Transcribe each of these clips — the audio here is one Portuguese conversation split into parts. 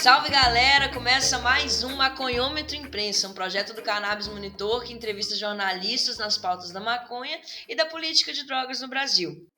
Salve galera, começa mais um Maconhômetro Imprensa, um projeto do Cannabis Monitor que entrevista jornalistas nas pautas da maconha e da política de drogas no Brasil.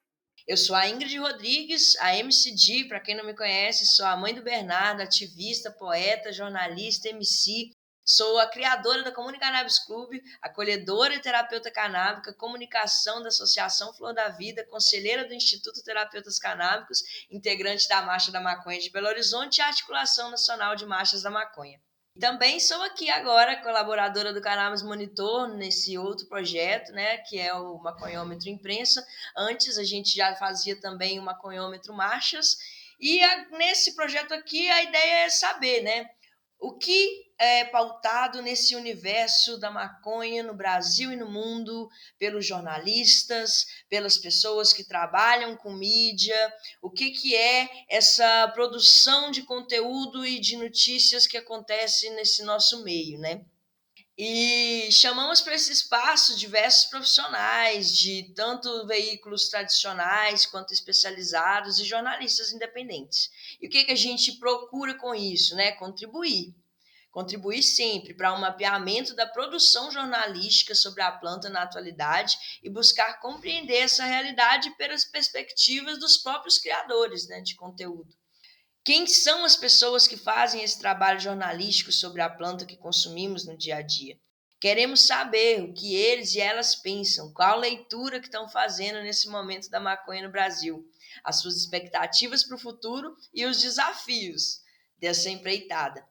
Eu sou a Ingrid Rodrigues, a MCG, para quem não me conhece, sou a mãe do Bernardo, ativista, poeta, jornalista, MC. Sou a criadora da Comuni Cannabis Clube, acolhedora e terapeuta canábica, comunicação da Associação Flor da Vida, conselheira do Instituto Terapeutas Canábicos, integrante da Marcha da Maconha de Belo Horizonte e Articulação Nacional de Marchas da Maconha. Também sou aqui agora colaboradora do Cannabis Monitor nesse outro projeto, né, que é o Maconhômetro Imprensa. Antes a gente já fazia também o Maconhômetro Marchas. E nesse projeto aqui a ideia é saber, né, o que é pautado nesse universo da maconha no Brasil e no mundo, pelos jornalistas, pelas pessoas que trabalham com mídia, o que é essa produção de conteúdo e de notícias que acontece nesse nosso meio, né? E chamamos para esse espaço diversos profissionais de tanto veículos tradicionais quanto especializados e jornalistas independentes. E o que a gente procura com isso, né? Contribuir sempre para um mapeamento da produção jornalística sobre a planta na atualidade e buscar compreender essa realidade pelas perspectivas dos próprios criadores, né, de conteúdo. Quem são as pessoas que fazem esse trabalho jornalístico sobre a planta que consumimos no dia a dia? Queremos saber o que eles e elas pensam, qual leitura que estão fazendo nesse momento da maconha no Brasil, as suas expectativas para o futuro e os desafios dessa empreitada.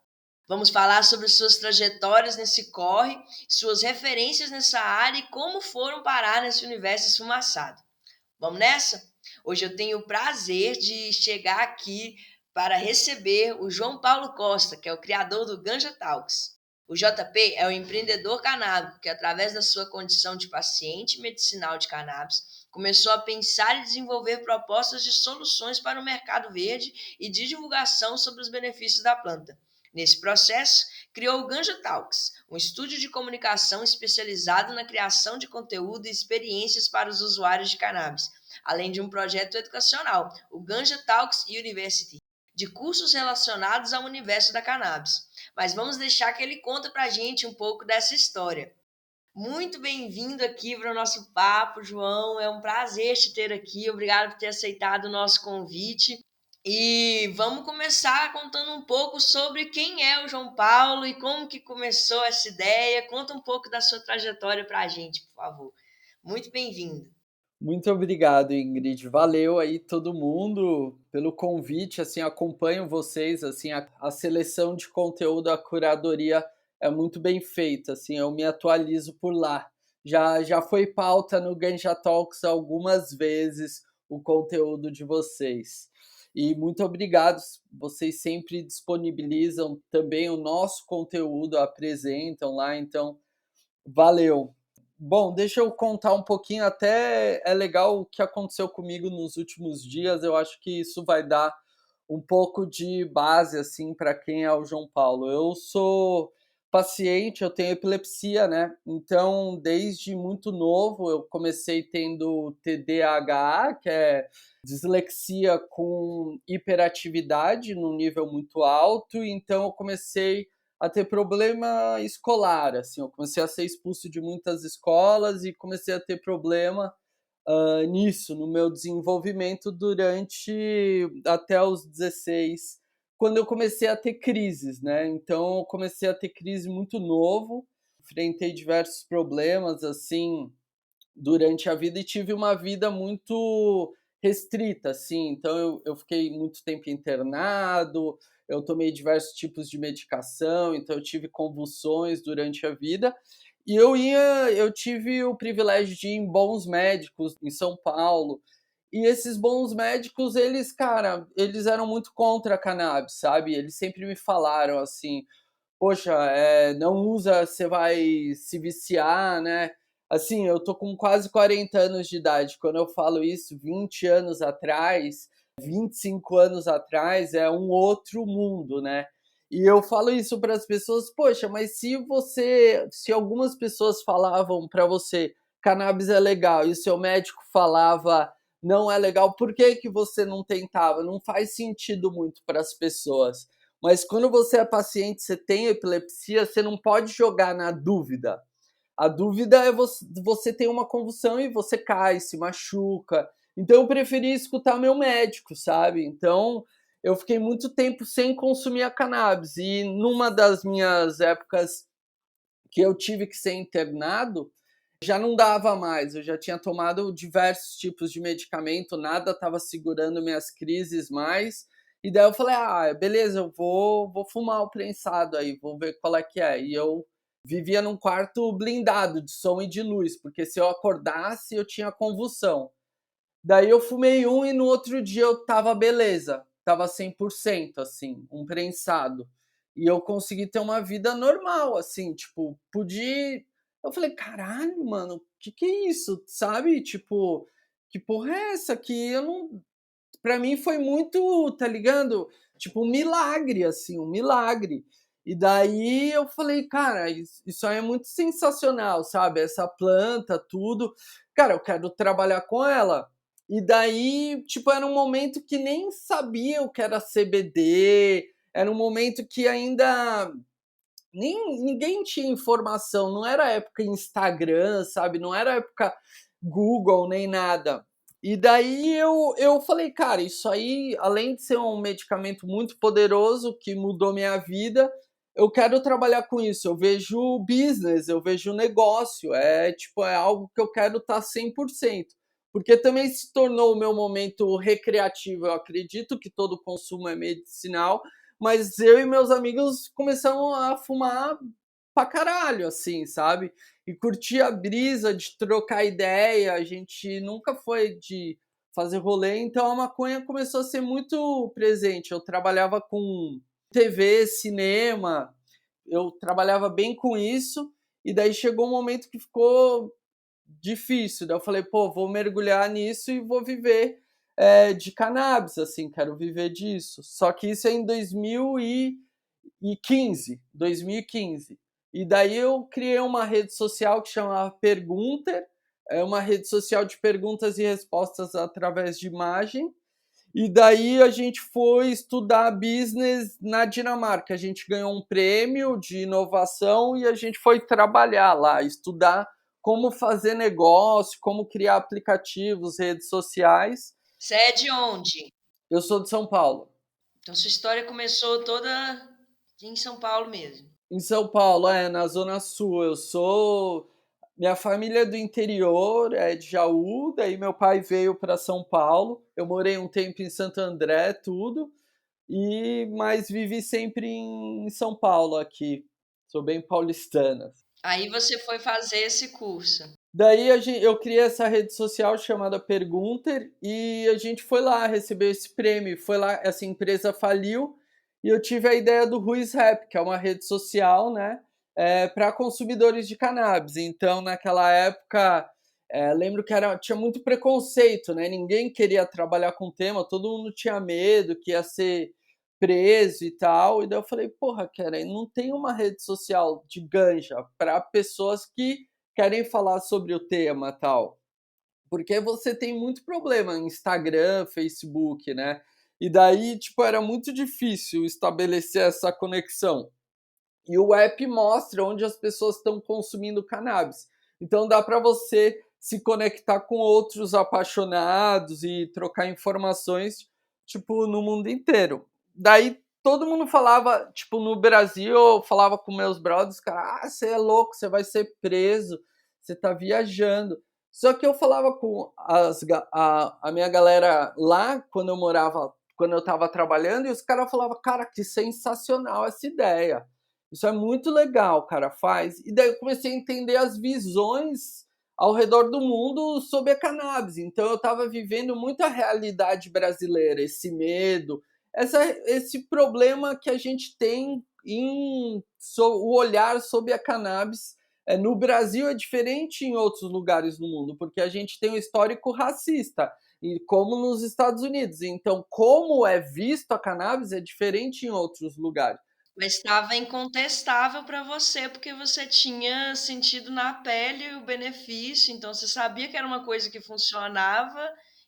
Vamos falar sobre suas trajetórias nesse corre, suas referências nessa área e como foram parar nesse universo esfumaçado. Vamos nessa? Hoje eu tenho o prazer de chegar aqui para receber o João Paulo Costa, que é o criador do Ganja Talks. O JP é um empreendedor canábico que, através da sua condição de paciente medicinal de cannabis, começou a pensar e desenvolver propostas de soluções para o mercado verde e de divulgação sobre os benefícios da planta. Nesse processo, criou o Ganja Talks, um estúdio de comunicação especializado na criação de conteúdo e experiências para os usuários de cannabis, além de um projeto educacional, o Ganja Talks University, de cursos relacionados ao universo da cannabis. Mas vamos deixar que ele conta para a gente um pouco dessa história. Muito bem-vindo aqui para o nosso papo, João. É um prazer te ter aqui. Obrigado por ter aceitado o nosso convite. E vamos começar contando um pouco sobre quem é o João Paulo e como que começou essa ideia. Conta um pouco da sua trajetória para a gente, por favor. Muito bem-vindo. Muito obrigado, Ingrid. Valeu aí todo mundo pelo convite. Assim, acompanho vocês. Assim, a seleção de conteúdo, a curadoria é muito bem feita. Assim, eu me atualizo por lá. Já foi pauta no Ganja Talks algumas vezes o conteúdo de vocês. E muito obrigado. Vocês sempre disponibilizam também o nosso conteúdo, apresentam lá. Então, valeu. Bom, deixa eu contar um pouquinho, até é legal o que aconteceu comigo nos últimos dias, eu acho que isso vai dar um pouco de base, assim, para quem é o João Paulo. Eu sou paciente, eu tenho epilepsia, né? Então, desde muito novo, eu comecei tendo TDAH, que é dislexia com hiperatividade num nível muito alto, então eu comecei a ter problema escolar, assim, eu comecei a ser expulso de muitas escolas e comecei a ter problema nisso, no meu desenvolvimento durante até os 16, quando eu comecei a ter crises, né? Então eu comecei a ter crise muito novo, enfrentei diversos problemas, assim, durante a vida e tive uma vida muito restrita, assim. Então eu fiquei muito tempo internado, eu tomei diversos tipos de medicação, então eu tive convulsões durante a vida. E eu tive o privilégio de ir em bons médicos em São Paulo. E esses bons médicos, eles, cara, eles eram muito contra a cannabis, sabe? Eles sempre me falaram assim: poxa, não usa, você vai se viciar, né? Assim, eu tô com quase 40 anos de idade. Quando eu falo isso, 20 anos atrás, 25 anos atrás, é um outro mundo, né? E eu falo isso para as pessoas, poxa, mas se algumas pessoas falavam para você, cannabis é legal, e o seu médico falava, não é legal, por que que você não tentava? Não faz sentido muito para as pessoas. Mas quando você é paciente, você tem epilepsia, você não pode jogar na dúvida. A dúvida é você tem uma convulsão e você cai, se machuca. Então eu preferi escutar meu médico, sabe? Então eu fiquei muito tempo sem consumir a cannabis. E numa das minhas épocas que eu tive que ser internado, já não dava mais. Eu já tinha tomado diversos tipos de medicamento, nada estava segurando minhas crises mais. E daí eu falei, ah, beleza, eu vou fumar o prensado aí, vou ver qual é que é. E eu vivia num quarto blindado de som e de luz, porque se eu acordasse eu tinha convulsão. Daí eu fumei um e no outro dia eu tava beleza, tava 100% assim, um prensado. E eu consegui ter uma vida normal, assim, tipo, pude. Eu falei, caralho, mano, que é isso? Sabe? Tipo, que porra é essa? Que eu não. Pra mim foi muito, tá ligado? Tipo, um milagre, assim, um milagre. E daí eu falei, cara, isso aí é muito sensacional, sabe? Essa planta, tudo. Cara, eu quero trabalhar com ela. E daí, tipo, era um momento que nem sabia o que era CBD, era um momento que ainda nem ninguém tinha informação, não era época Instagram, sabe? Não era época Google nem nada. E daí eu falei, cara, isso aí, além de ser um medicamento muito poderoso que mudou minha vida, eu quero trabalhar com isso. Eu vejo business, eu vejo negócio, é tipo, é algo que eu quero estar 100%. Porque também se tornou o meu momento recreativo. Eu acredito que todo consumo é medicinal, mas eu e meus amigos começamos a fumar pra caralho, assim, sabe? E curtir a brisa de trocar ideia. A gente nunca foi de fazer rolê, então a maconha começou a ser muito presente. Eu trabalhava com TV, cinema, eu trabalhava bem com isso, e daí chegou um momento que ficou difícil. Daí eu falei, pô, vou mergulhar nisso e vou viver de cannabis, assim, quero viver disso. Só que isso é em 2015, 2015. E daí eu criei uma rede social que chama Pergunter, é uma rede social de perguntas e respostas através de imagem. E daí a gente foi estudar business na Dinamarca. A gente ganhou um prêmio de inovação e a gente foi trabalhar lá, estudar como fazer negócio, como criar aplicativos, redes sociais. Você é de onde? Eu sou de São Paulo. Então sua história começou toda em São Paulo mesmo. Em São Paulo, na Zona Sul. Eu sou. Minha família é do interior, é de Jaú, daí meu pai veio para São Paulo. Eu morei um tempo em Santo André, tudo. Mas vivi sempre em São Paulo aqui. Sou bem paulistana. Aí você foi fazer esse curso. Daí eu criei essa rede social chamada Pergunter e a gente foi lá receber esse prêmio. Foi lá, essa empresa faliu e eu tive a ideia do Ruiz Rap, que é uma rede social, né, para consumidores de cannabis. Então, naquela época, lembro que tinha muito preconceito, né? Ninguém queria trabalhar com o tema, todo mundo tinha medo que ia ser preso e tal. E daí eu falei, porra, cara, não tem uma rede social de ganja para pessoas que querem falar sobre o tema tal. Porque você tem muito problema em Instagram, Facebook, né? E daí, tipo, era muito difícil estabelecer essa conexão. E o app mostra onde as pessoas estão consumindo cannabis. Então dá para você se conectar com outros apaixonados e trocar informações, tipo, no mundo inteiro. Daí todo mundo falava, tipo, no Brasil, eu falava com meus brothers, cara, você é louco, você vai ser preso, você tá viajando. Só que eu falava com a minha galera lá, quando eu tava trabalhando, e os caras falavam, cara, que sensacional essa ideia. Isso é muito legal, cara, faz. E daí eu comecei a entender as visões ao redor do mundo sobre a cannabis. Então eu estava vivendo muito a realidade brasileira, esse medo, esse problema que a gente tem o olhar sobre a cannabis. No Brasil é diferente em outros lugares do mundo, porque a gente tem um histórico racista, e como nos Estados Unidos. Então, como é visto a cannabis é diferente em outros lugares. Mas estava incontestável para você, porque você tinha sentido na pele o benefício, então você sabia que era uma coisa que funcionava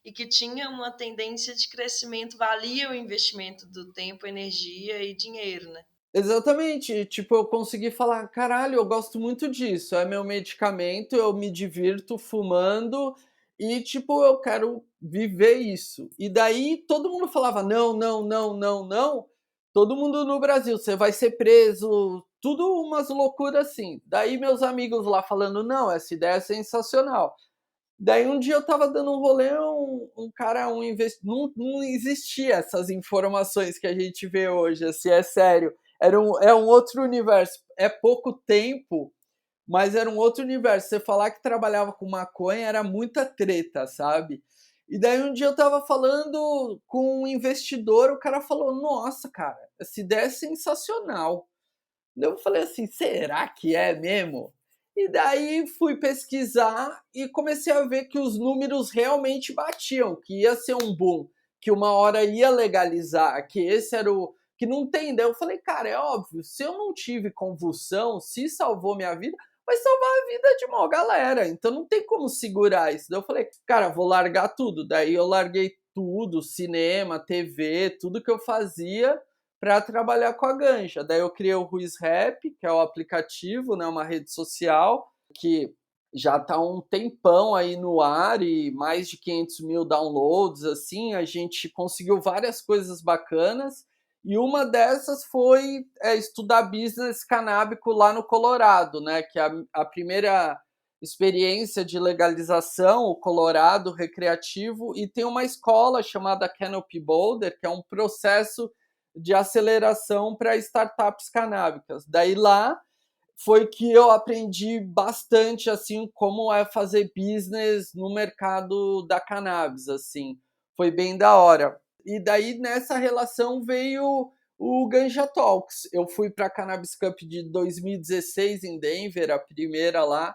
e que tinha uma tendência de crescimento, valia o investimento do tempo, energia e dinheiro, né? Exatamente, tipo, eu consegui falar: "Caralho, eu gosto muito disso, é meu medicamento, eu me divirto fumando e, tipo, eu quero viver isso". E daí todo mundo falava: "Não, não, não, não, não". Todo mundo no Brasil: "Você vai ser preso", tudo umas loucuras assim. Daí meus amigos lá falando: "Não, essa ideia é sensacional". Daí um dia eu estava dando um rolê, um cara, não existia essas informações que a gente vê hoje, assim, é sério. É um outro universo. É pouco tempo, mas era um outro universo. Você falar que trabalhava com maconha era muita treta, sabe? E daí um dia eu estava falando com um investidor, o cara falou: "Nossa, cara, essa ideia é sensacional". Eu falei assim: "Será que é mesmo?". E daí fui pesquisar e comecei a ver que os números realmente batiam, que ia ser um boom, que uma hora ia legalizar, que esse era o que não tem. Daí eu falei: "Cara, é óbvio, se eu não tive convulsão, se salvou minha vida, vai salvar a vida de uma galera, então não tem como segurar isso". Daí eu falei: "Cara, vou largar tudo". Daí eu larguei tudo, cinema, TV, tudo que eu fazia para trabalhar com a ganja. Daí eu criei o Ruiz Rap, que é o aplicativo, né, uma rede social que já está há um tempão aí no ar e mais de 500 mil downloads, assim, a gente conseguiu várias coisas bacanas e uma dessas foi estudar business canábico lá no Colorado, né, que é a primeira experiência de legalização, o Colorado recreativo, e tem uma escola chamada Canopy Boulder, que é um processo de aceleração para startups canábicas. Daí lá foi que eu aprendi bastante assim como é fazer business no mercado da cannabis, assim. Foi bem da hora. E daí nessa relação veio o Ganja Talks. Eu fui para a Cannabis Cup de 2016 em Denver, a primeira lá,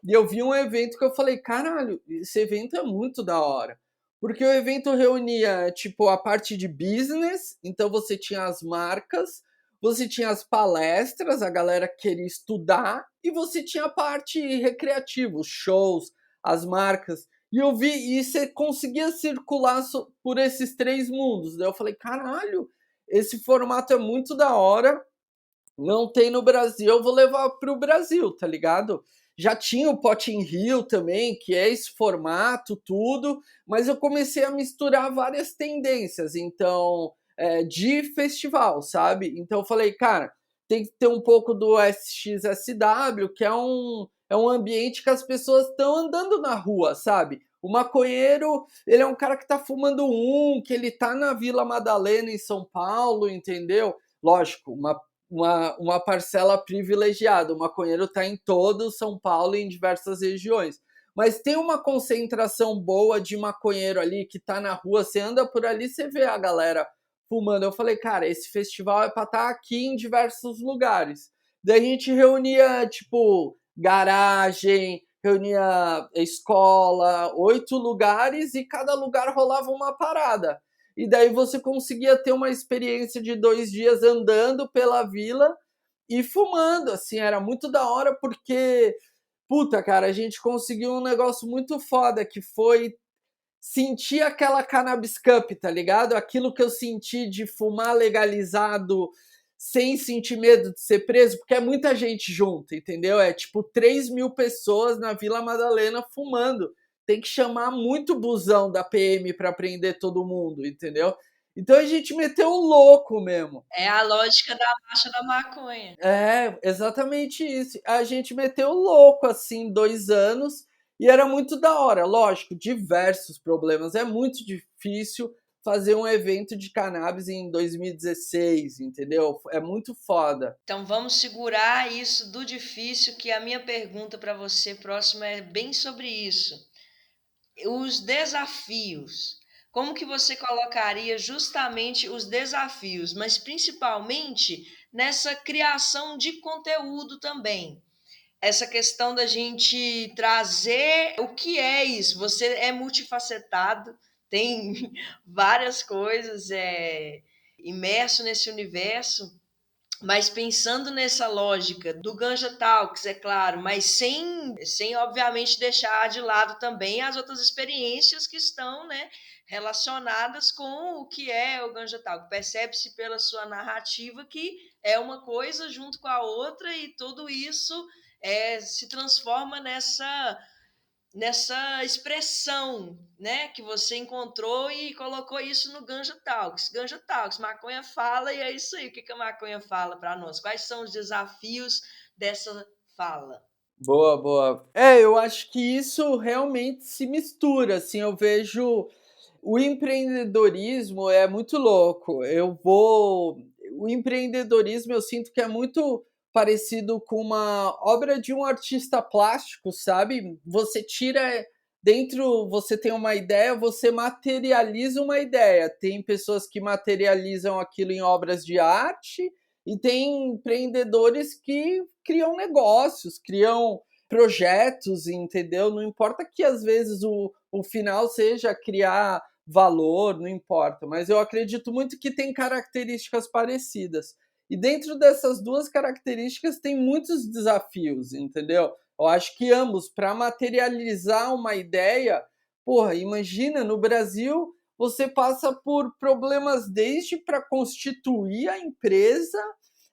e eu vi um evento que eu falei: "Caralho, esse evento é muito da hora". Porque o evento reunia, tipo, a parte de business, então você tinha as marcas, você tinha as palestras, a galera que queria estudar, e você tinha a parte recreativa, os shows, as marcas. E eu vi, e você conseguia circular por esses três mundos. Daí eu falei: "Caralho, esse formato é muito da hora, não tem no Brasil, eu vou levar para o Brasil", tá ligado? Já tinha o Potting Hill também, que é esse formato, tudo, mas eu comecei a misturar várias tendências, então, de festival, sabe? Então eu falei: "Cara, tem que ter um pouco do SXSW, que é um ambiente que as pessoas estão andando na rua, sabe? O maconheiro, ele é um cara que tá fumando que ele tá na Vila Madalena, em São Paulo, entendeu? Lógico, uma parcela privilegiada. O maconheiro está em todo São Paulo e em diversas regiões. Mas tem uma concentração boa de maconheiro ali que está na rua. Você anda por ali, você vê a galera fumando. Eu falei: "Cara, esse festival é para estar aqui em diversos lugares". Daí a gente reunia, tipo, garagem, reunia escola, 8 lugares e cada lugar rolava uma parada. E daí você conseguia ter uma experiência de 2 dias andando pela vila e fumando, assim, era muito da hora porque, puta, cara, a gente conseguiu um negócio muito foda que foi sentir aquela Cannabis Cup, tá ligado? Aquilo que eu senti de fumar legalizado sem sentir medo de ser preso, porque é muita gente junto, entendeu? É tipo 3.000 pessoas na Vila Madalena fumando. Tem que chamar muito busão da PM para prender todo mundo, entendeu? Então a gente meteu o louco mesmo. É a lógica da marcha da maconha. É, exatamente isso. A gente meteu louco, assim, 2 anos, e era muito da hora. Lógico, diversos problemas. É muito difícil fazer um evento de cannabis em 2016, entendeu? É muito foda. Então vamos segurar isso do difícil, que a minha pergunta para você próxima é bem sobre isso. Os desafios. Como que você colocaria justamente os desafios, mas principalmente nessa criação de conteúdo também? Essa questão da gente trazer o que é isso. Você é multifacetado, tem várias coisas, imerso nesse universo. Mas pensando nessa lógica do Ganja Talks, é claro, mas sem obviamente deixar de lado também as outras experiências que estão, né, relacionadas com o que é o Ganja Talk. Percebe-se pela sua narrativa que é uma coisa junto com a outra e tudo isso se transforma nessa expressão, né, que você encontrou e colocou isso no Ganja Talks. Ganja Talks, maconha fala e é isso aí. O que a maconha fala para nós? Quais são os desafios dessa fala? Boa, boa. Eu acho que isso realmente se mistura, assim, eu vejo o empreendedorismo é muito louco. O empreendedorismo eu sinto que é muito parecido com uma obra de um artista plástico, sabe? Você tem uma ideia, você materializa uma ideia. Tem pessoas que materializam aquilo em obras de arte e tem empreendedores que criam negócios, criam projetos, entendeu? Não importa que às vezes o final seja criar valor, não importa, mas eu acredito muito que tem características parecidas. E dentro dessas duas características tem muitos desafios, entendeu? Eu acho que ambos, para materializar uma ideia, porra, imagina, no Brasil você passa por problemas desde para constituir a empresa,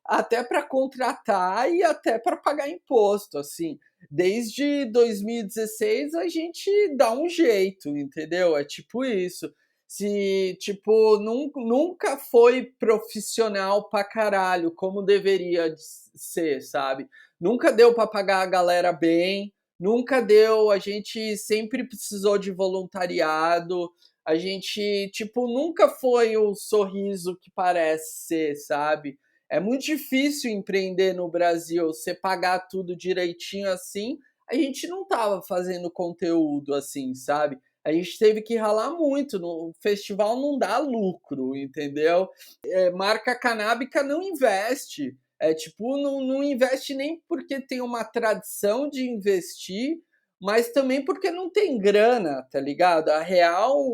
até para contratar e até para pagar imposto, assim. Desde 2016 a gente dá um jeito, entendeu? É tipo isso. Se, tipo, nunca foi profissional pra caralho, como deveria ser, sabe? Nunca deu pra pagar a galera bem, nunca deu, a gente sempre precisou de voluntariado, a gente, tipo, nunca foi o sorriso que parece ser, sabe? É muito difícil empreender no Brasil, você pagar tudo direitinho assim. A gente não estava fazendo conteúdo assim, sabe? A gente teve que ralar muito. No festival não dá lucro, entendeu? Marca canábica não investe. É tipo, não investe nem porque tem uma tradição de investir, mas também porque não tem grana, tá ligado? A real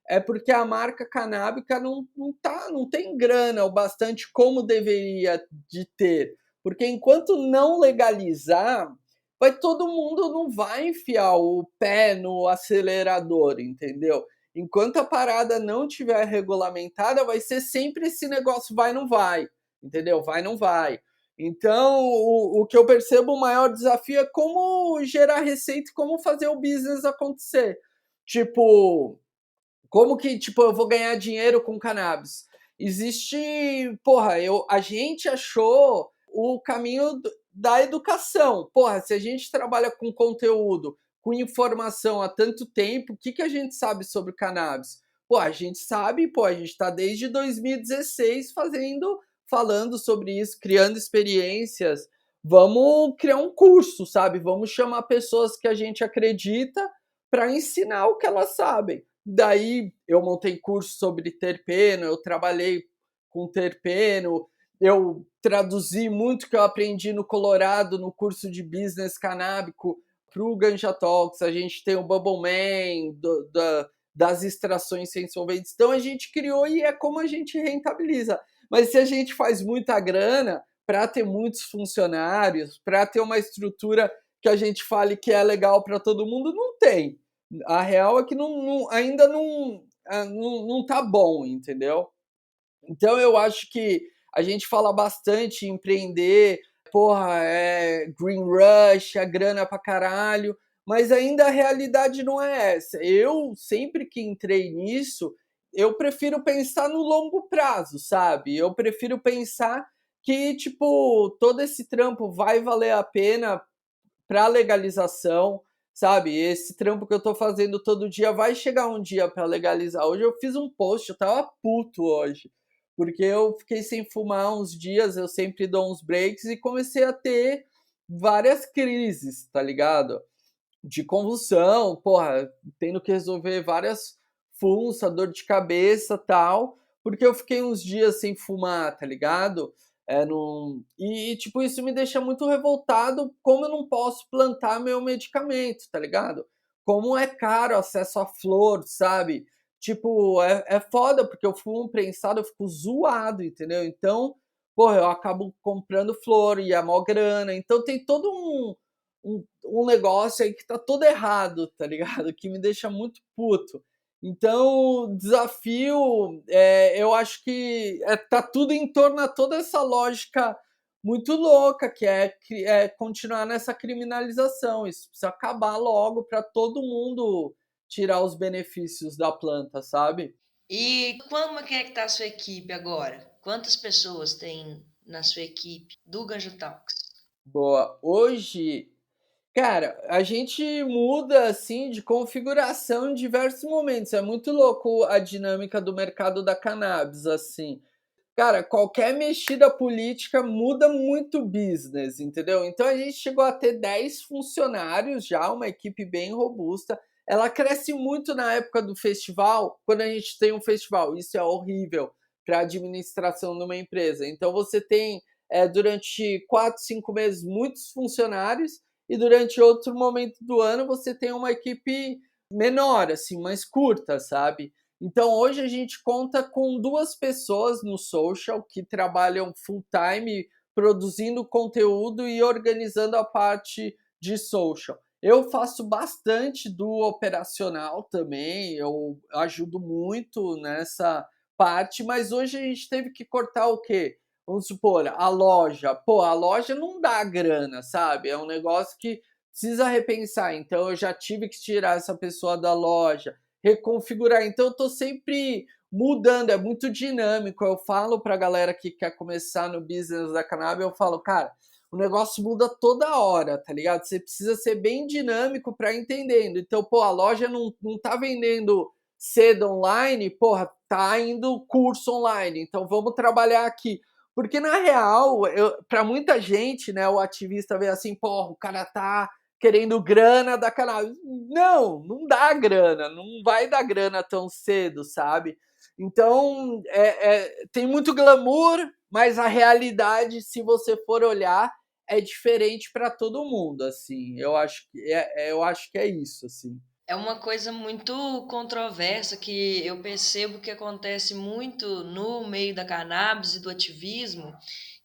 é porque a marca canábica não tem grana o bastante como deveria de ter. Porque enquanto não legalizar, todo mundo não vai enfiar o pé no acelerador, entendeu? Enquanto a parada não tiver regulamentada, vai ser sempre esse negócio vai, não vai, entendeu? Vai, não vai. Então, o que eu percebo, o maior desafio é como gerar receita e como fazer o business acontecer. Tipo, como que, tipo, eu vou ganhar dinheiro com cannabis? Existe, porra, a gente achou o caminho da educação. Porra, se a gente trabalha com conteúdo, com informação há tanto tempo, o que que a gente sabe sobre cannabis? Pô, a gente sabe, pô, a gente está desde 2016 falando sobre isso, criando experiências. Vamos criar um curso, sabe? Vamos chamar pessoas que a gente acredita para ensinar o que elas sabem. Daí eu montei curso sobre terpeno, eu trabalhei com terpeno, eu traduzi muito que eu aprendi no Colorado, no curso de business canábico, para o Ganja Talks. A gente tem o Bubble Man, das extrações sem solventes. Então a gente criou e é como a gente rentabiliza. Mas se a gente faz muita grana para ter muitos funcionários, para ter uma estrutura que a gente fale que é legal para todo mundo, não tem. A real é que ainda não tá bom, entendeu? Então eu acho que a gente fala bastante em empreender, porra, green rush, a grana pra caralho, mas ainda a realidade não é essa. Eu, sempre que entrei nisso, eu prefiro pensar no longo prazo, sabe? Eu prefiro pensar que, tipo, todo esse trampo vai valer a pena para legalização, sabe? Esse trampo que eu tô fazendo todo dia vai chegar um dia para legalizar. Hoje eu fiz um post, eu tava puto hoje, porque eu fiquei sem fumar uns dias, eu sempre dou uns breaks e comecei a ter várias crises, tá ligado? De convulsão, porra, tendo que resolver várias funções, dor de cabeça, tal, porque eu fiquei uns dias sem fumar, tá ligado? Tipo, isso me deixa muito revoltado, como eu não posso plantar meu medicamento, tá ligado? Como é caro acesso à flor, sabe? tipo, é foda, porque eu fumo prensado, eu fico zoado, entendeu? Então, porra, eu acabo comprando flor e é mó grana. Então tem todo um negócio aí que tá todo errado, tá ligado? Que me deixa muito puto. Então, o desafio, eu acho que tá tudo em torno a toda essa lógica muito louca, que é continuar nessa criminalização. Isso precisa acabar logo para todo mundo tirar os benefícios da planta, sabe? E como que tá a sua equipe agora? Quantas pessoas tem na sua equipe do Ganjo Talks? Boa. Hoje, cara, a gente muda assim de configuração em diversos momentos. É muito louco a dinâmica do mercado da cannabis, assim. Cara, qualquer mexida política muda muito o business, entendeu? Então a gente chegou a ter 10 funcionários já, uma equipe bem robusta. Ela cresce muito na época do festival, quando a gente tem um festival. Isso é horrível para a administração de uma empresa. Então você tem, durante 4, 5 meses, muitos funcionários, e durante outro momento do ano você tem uma equipe menor, assim, mais curta, sabe? Então hoje a gente conta com 2 pessoas no social que trabalham full time produzindo conteúdo e organizando a parte de social. Eu faço bastante do operacional também, eu ajudo muito nessa parte, mas hoje a gente teve que cortar o quê? Vamos supor, a loja. Pô, a loja não dá grana, sabe? É um negócio que precisa repensar. Então eu já tive que tirar essa pessoa da loja, reconfigurar. Então eu tô sempre mudando, é muito dinâmico. Eu falo pra galera que quer começar no business da cannabis, eu falo, cara, o negócio muda toda hora, tá ligado? Você precisa ser bem dinâmico para entendendo. Então, pô, a loja não tá vendendo cedo online, porra, tá indo curso online. Então vamos trabalhar aqui. Porque na real, para muita gente, né, o ativista vê assim, porra, o cara tá querendo grana da cannabis. Não dá grana, não vai dar grana tão cedo, sabe? Então, tem muito glamour, mas a realidade, se você for olhar, é diferente para todo mundo, assim. Eu acho que é isso, assim. É uma coisa muito controversa que eu percebo que acontece muito no meio da cannabis e do ativismo,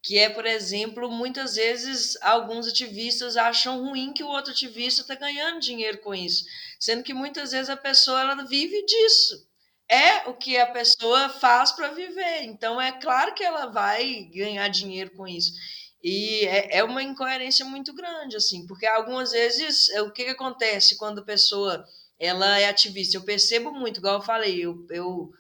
que é, por exemplo, muitas vezes alguns ativistas acham ruim que o outro ativista está ganhando dinheiro com isso, sendo que muitas vezes a pessoa ela vive disso. É o que a pessoa faz para viver, então é claro que ela vai ganhar dinheiro com isso. E é uma incoerência muito grande, assim, porque algumas vezes o que acontece quando a pessoa ela é ativista? Eu percebo muito, igual eu falei, eu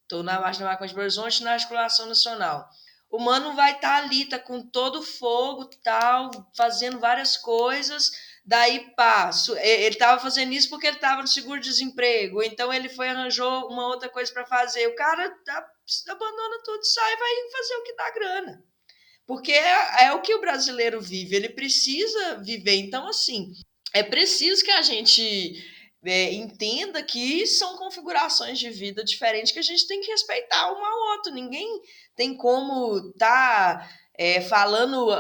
estou na Marcha da Maconha de Belo Horizonte na articulação nacional. O mano vai estar ali, tá com todo o fogo, tal, fazendo várias coisas. Daí, pá, ele estava fazendo isso porque ele estava no seguro-desemprego. Então, ele foi arranjou uma outra coisa para fazer. O cara abandona tudo, sai, vai fazer o que dá grana. Porque é o que o brasileiro vive, ele precisa viver. Então, assim, é preciso que a gente entenda que são configurações de vida diferentes que a gente tem que respeitar um ao outro. Ninguém tem como estar falando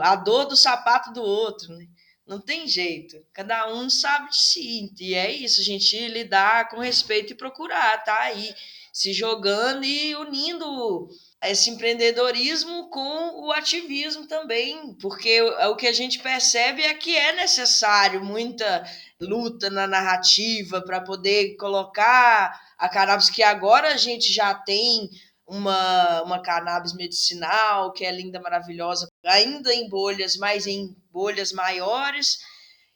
a dor do sapato do outro, né? Não tem jeito. Cada um sabe de si. E é isso, a gente lidar com respeito e procurar, tá aí se jogando e unindo esse empreendedorismo com o ativismo também, porque o que a gente percebe é que é necessário muita luta na narrativa para poder colocar a cannabis, que agora a gente já tem uma cannabis medicinal, que é linda, maravilhosa, ainda em bolhas, mas em bolhas maiores,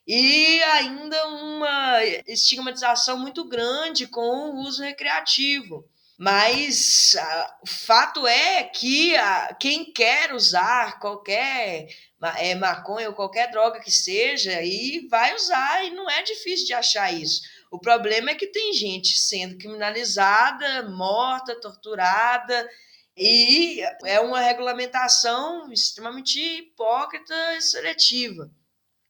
e ainda uma estigmatização muito grande com o uso recreativo. Mas o fato é que quem quer usar qualquer maconha ou qualquer droga que seja, e vai usar, e não é difícil de achar isso. O problema é que tem gente sendo criminalizada, morta, torturada, e é uma regulamentação extremamente hipócrita e seletiva.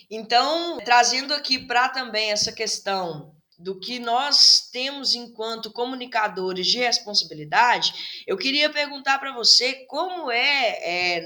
Então, trazendo aqui para também essa questão do que nós temos enquanto comunicadores de responsabilidade, eu queria perguntar para você como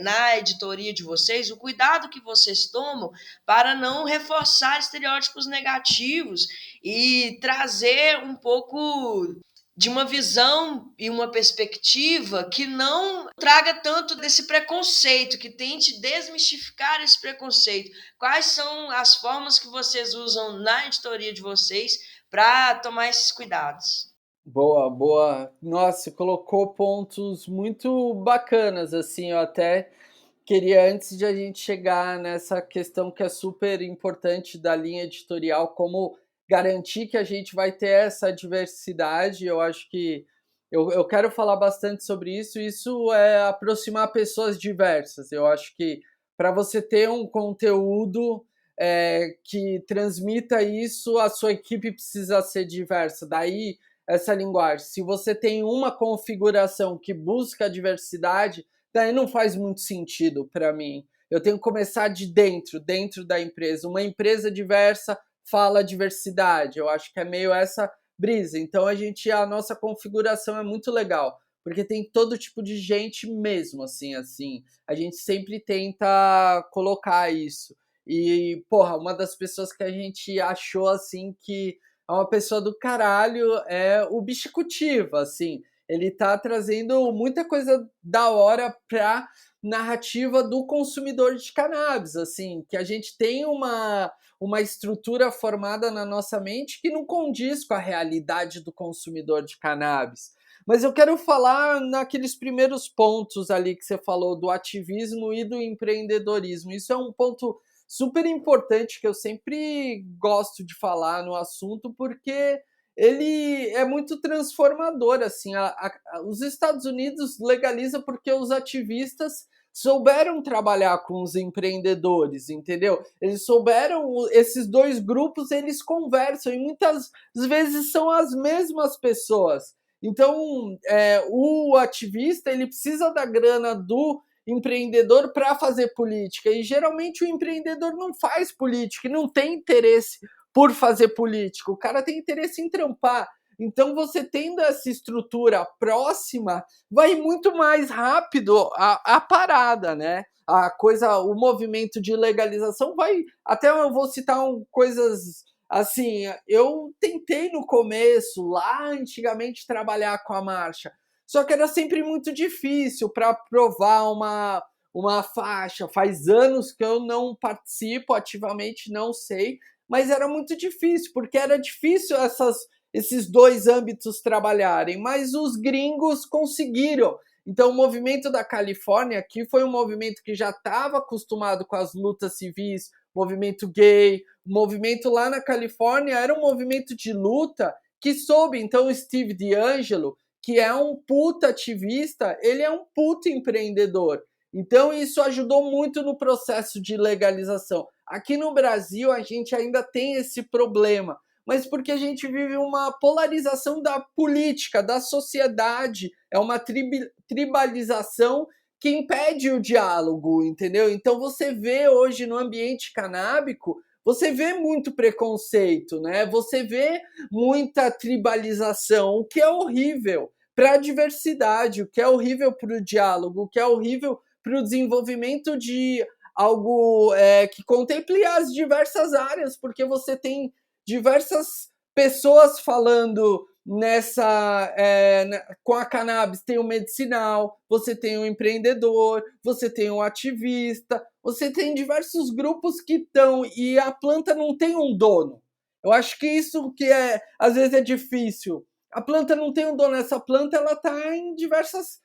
na editoria de vocês, o cuidado que vocês tomam para não reforçar estereótipos negativos e trazer um pouco de uma visão e uma perspectiva que não traga tanto desse preconceito, que tente desmistificar esse preconceito. Quais são as formas que vocês usam na editoria de vocês para tomar esses cuidados? Boa, boa. Nossa, você colocou pontos muito bacanas, assim, eu até queria, antes de a gente chegar nessa questão que é super importante da linha editorial, como garantir que a gente vai ter essa diversidade, eu acho que eu quero falar bastante sobre isso. Isso é aproximar pessoas diversas. Eu acho que para você ter um conteúdo que transmita isso, a sua equipe precisa ser diversa. Daí essa linguagem. Se você tem uma configuração que busca a diversidade, daí não faz muito sentido para mim. Eu tenho que começar de dentro, dentro da empresa. Uma empresa diversa fala diversidade. Eu acho que é meio essa brisa. Então a nossa configuração é muito legal, porque tem todo tipo de gente mesmo, assim. A gente sempre tenta colocar isso. E, porra, uma das pessoas que a gente achou assim que é uma pessoa do caralho é o Bixicutiva, assim. Ele tá trazendo muita coisa da hora pra narrativa do consumidor de cannabis, assim, que a gente tem uma estrutura formada na nossa mente que não condiz com a realidade do consumidor de cannabis. Mas eu quero falar naqueles primeiros pontos ali que você falou do ativismo e do empreendedorismo. Isso é um ponto super importante que eu sempre gosto de falar no assunto, porque ele é muito transformador, assim. Os Estados Unidos legaliza porque os ativistas souberam trabalhar com os empreendedores, entendeu? Eles souberam, esses dois grupos, eles conversam e muitas vezes são as mesmas pessoas. Então, o ativista, ele precisa da grana do empreendedor para fazer política, e geralmente o empreendedor não faz política e não tem interesse por fazer política, o cara tem interesse em trampar. Então, você tendo essa estrutura próxima, vai muito mais rápido a parada, né? A coisa, o movimento de legalização vai. Até eu vou citar coisas assim. Eu tentei no começo, lá antigamente, trabalhar com a marcha, só que era sempre muito difícil para provar uma faixa. Faz anos que eu não participo ativamente, não sei, mas era muito difícil, porque era difícil esses dois âmbitos trabalharem, mas os gringos conseguiram. Então, o movimento da Califórnia aqui foi um movimento que já estava acostumado com as lutas civis, movimento gay, o movimento lá na Califórnia era um movimento de luta que soube. Então, o Steve DeAngelo, que é um puta ativista, ele é um puta empreendedor. Então, isso ajudou muito no processo de legalização. Aqui no Brasil, a gente ainda tem esse problema, mas porque a gente vive uma polarização da política, da sociedade, é uma tribalização que impede o diálogo, entendeu? Então você vê hoje no ambiente canábico, você vê muito preconceito, né? Você vê muita tribalização, o que é horrível para a diversidade, o que é horrível para o diálogo, o que é horrível para o desenvolvimento de algo que contemple as diversas áreas, porque você tem diversas pessoas falando com a cannabis. Tem o medicinal, você tem o empreendedor, você tem o ativista, você tem diversos grupos que estão, e a planta não tem um dono. Eu acho que isso que às vezes é difícil. A planta não tem um dono, essa planta ela está em diversos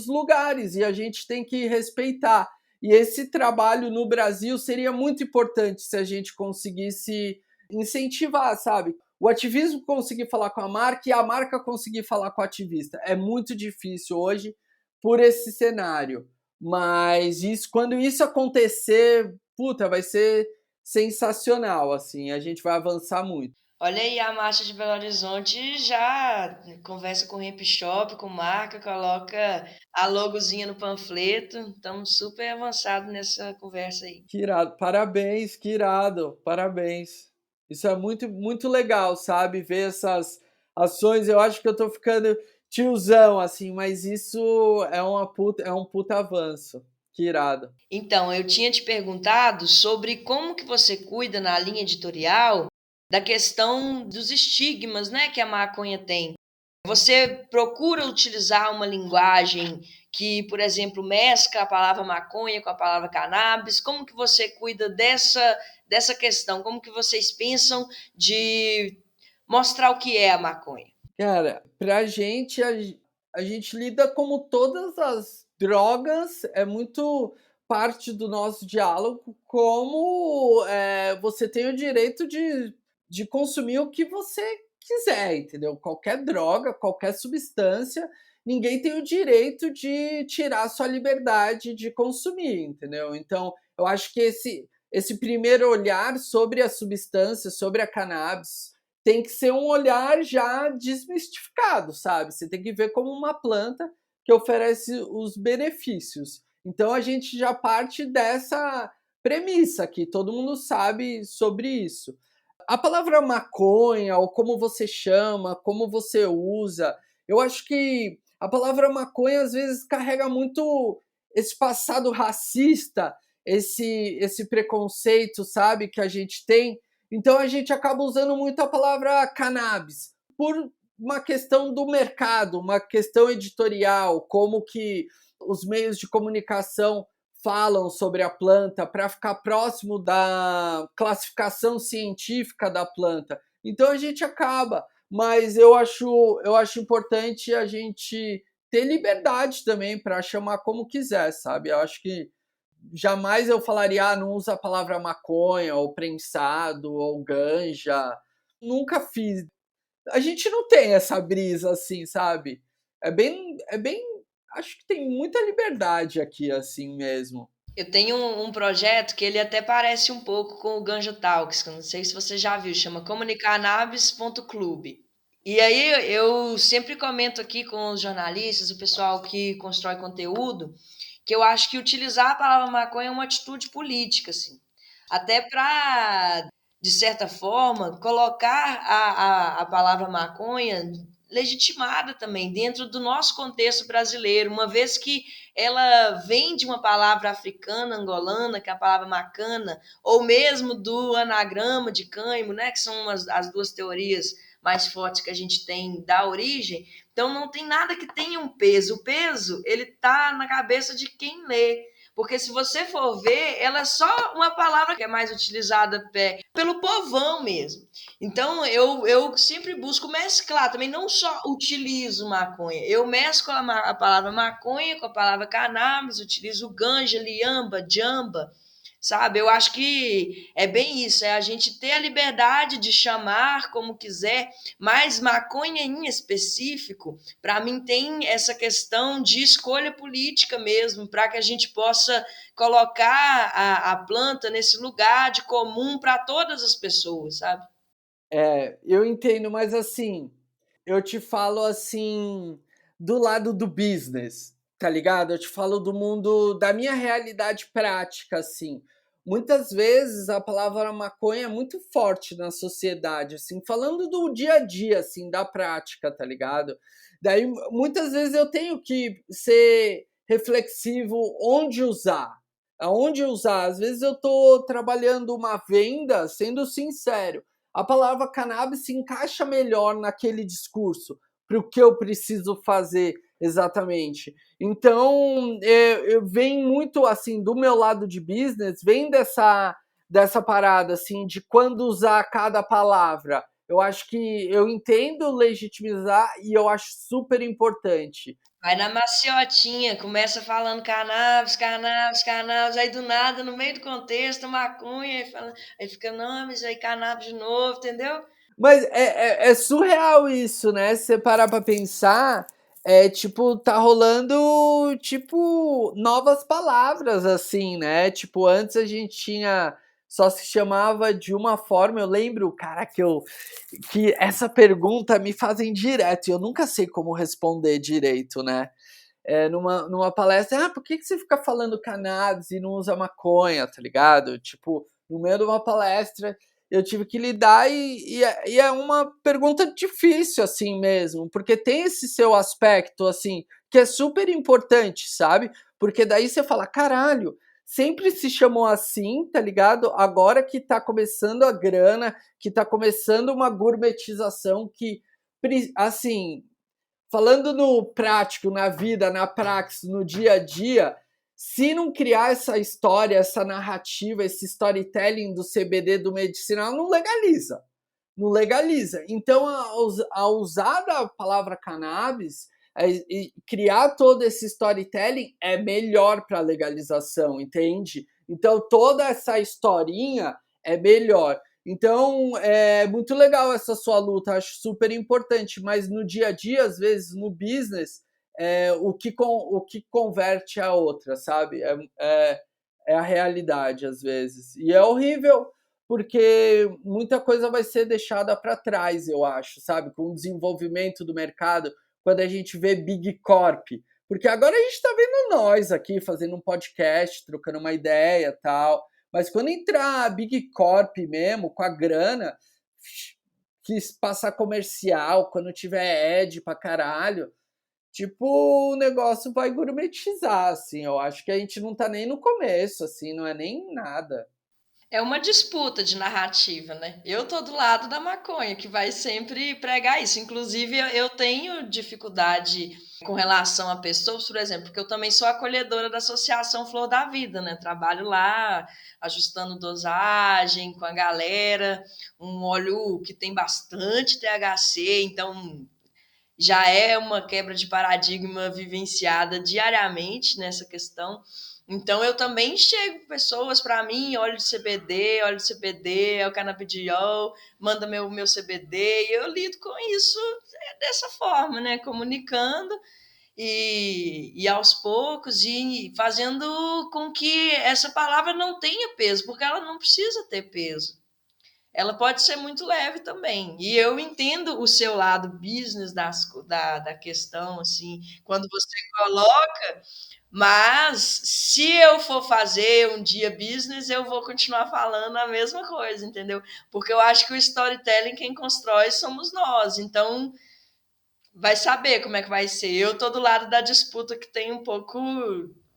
lugares e a gente tem que respeitar. E esse trabalho no Brasil seria muito importante se a gente conseguisse incentivar, sabe? O ativismo conseguir falar com a marca e a marca conseguir falar com o ativista. É muito difícil hoje por esse cenário. Mas quando isso acontecer, puta, vai ser sensacional, assim, a gente vai avançar muito. Olha aí, a Marcha de Belo Horizonte já conversa com o Hemp Shop, com marca, coloca a logozinha no panfleto. Estamos super avançados nessa conversa aí. Que irado, parabéns, que irado, parabéns. Isso é muito, muito legal, sabe? Ver essas ações. Eu acho que eu tô ficando tiozão, assim, mas isso é um puta avanço. Que irado. Então, eu tinha te perguntado sobre como que você cuida na linha editorial da questão dos estigmas, né, que a maconha tem. Você procura utilizar uma linguagem que, por exemplo, mescla a palavra maconha com a palavra cannabis? Como que você cuida dessa questão? Como que vocês pensam de mostrar o que é a maconha? Cara, pra gente, a gente lida como todas as drogas, é muito parte do nosso diálogo, como você tem o direito de consumir o que você quiser, entendeu? Qualquer droga, qualquer substância, ninguém tem o direito de tirar sua liberdade de consumir, entendeu? Então, eu acho que esse primeiro olhar sobre a substância, sobre a cannabis, tem que ser um olhar já desmistificado, sabe? Você tem que ver como uma planta que oferece os benefícios. Então a gente já parte dessa premissa que todo mundo sabe sobre isso. A palavra maconha, ou como você chama, como você usa, eu acho que a palavra maconha às vezes carrega muito esse passado racista, esse preconceito, sabe, que a gente tem. Então a gente acaba usando muito a palavra cannabis por uma questão do mercado, uma questão editorial, como que os meios de comunicação falam sobre a planta para ficar próximo da classificação científica da planta. Então a gente acaba, mas eu acho importante a gente ter liberdade também para chamar como quiser, sabe? Eu acho que jamais eu falaria, não usa a palavra maconha, ou prensado, ou ganja. Nunca fiz. A gente não tem essa brisa assim, sabe? É bem. Acho que tem muita liberdade aqui, assim mesmo. Eu tenho um projeto que ele até parece um pouco com o Ganja Talks, que eu não sei se você já viu, chama comunicanabis.clube. E aí eu sempre comento aqui com os jornalistas, o pessoal que constrói conteúdo, que eu acho que utilizar a palavra maconha é uma atitude política, assim. Até para, de certa forma, colocar a palavra maconha legitimada também dentro do nosso contexto brasileiro, uma vez que ela vem de uma palavra africana, angolana, que é a palavra macana, ou mesmo do anagrama de Cânimo, né, que são as duas teorias mais fortes que a gente tem da origem. Então não tem nada que tenha um peso. O peso, ele está na cabeça de quem lê. Porque se você for ver, ela é só uma palavra que é mais utilizada pelo povão mesmo. Então eu sempre busco mesclar, também não só utilizo maconha, eu mesclo a palavra maconha com a palavra cannabis, utilizo ganja, liamba, jamba, sabe? Eu acho que é bem isso, é a gente ter a liberdade de chamar como quiser, mas maconha em específico, para mim tem essa questão de escolha política mesmo, para que a gente possa colocar a planta nesse lugar de comum para todas as pessoas, sabe? Eu entendo, mas assim, eu te falo assim, do lado do business, tá ligado? Eu te falo do mundo, da minha realidade prática, assim. Muitas vezes a palavra maconha é muito forte na sociedade, assim, falando do dia a dia, assim, da prática, tá ligado? Daí, muitas vezes eu tenho que ser reflexivo onde usar, aonde usar. Às vezes eu tô trabalhando uma venda, sendo sincero, a palavra cannabis se encaixa melhor naquele discurso para o que eu preciso fazer exatamente. Então, eu venho muito assim do meu lado de business, vem dessa parada assim de quando usar cada palavra. Eu acho que eu entendo legitimizar e eu acho super importante. Vai na maciotinha, começa falando cannabis, cannabis, cannabis, aí do nada, no meio do contexto, maconha, aí fica, não, mas aí cannabis de novo, entendeu? Mas é surreal isso, né? Se você parar pra pensar, tipo, tá rolando, tipo, novas palavras, assim, né? Tipo, antes a gente tinha, só se chamava de uma forma, eu lembro, cara, que essa pergunta me fazem direto, e eu nunca sei como responder direito, né? Numa palestra, por que você fica falando cannabis e não usa maconha, tá ligado? Tipo, no meio de uma palestra, eu tive que lidar e é uma pergunta difícil, assim mesmo, porque tem esse seu aspecto, assim, que é super importante, sabe? Porque daí você fala, caralho, sempre se chamou assim, tá ligado? Agora que tá começando a grana, que tá começando uma gourmetização que, assim, falando no prático, na vida, na praxis, no dia a dia, se não criar essa história, essa narrativa, esse storytelling do CBD, do medicinal, não legaliza. Não legaliza. Então, a usar a palavra cannabis e criar todo esse storytelling é melhor para a legalização, entende? Então, toda essa historinha é melhor. Então, é muito legal essa sua luta, acho super importante, mas no dia a dia, às vezes, no business, o que converte a outra, sabe? É a realidade, às vezes. E é horrível, porque muita coisa vai ser deixada para trás, eu acho, sabe? Com o desenvolvimento do mercado, quando a gente vê Big Corp. Porque agora a gente está vendo nós aqui fazendo um podcast, trocando uma ideia tal. Mas quando entrar a Big Corp mesmo, com a grana, quis passar comercial, quando tiver ad pra caralho, tipo, o negócio vai gourmetizar, assim. Eu acho que a gente não tá nem no começo, assim, não é nem nada. É uma disputa de narrativa, né? Eu tô do lado da maconha, que vai sempre pregar isso. Inclusive, eu tenho dificuldade com relação a pessoas, por exemplo, porque eu também sou acolhedora da Associação Flor da Vida, né? Trabalho lá, ajustando dosagem com a galera, um óleo que tem bastante THC, então já é uma quebra de paradigma vivenciada diariamente nessa questão. Então, eu também chego pessoas para mim, óleo de CBD, é o canabidiol, manda meu CBD, e eu lido com isso dessa forma, né? Comunicando e aos poucos e fazendo com que essa palavra não tenha peso, porque ela não precisa ter peso. Ela pode ser muito leve também. E eu entendo o seu lado business da questão, assim, quando você coloca, mas se eu for fazer um dia business, eu vou continuar falando a mesma coisa, entendeu? Porque eu acho que o storytelling quem constrói somos nós. Então, vai saber como é que vai ser. Eu tô do lado da disputa que tem um pouco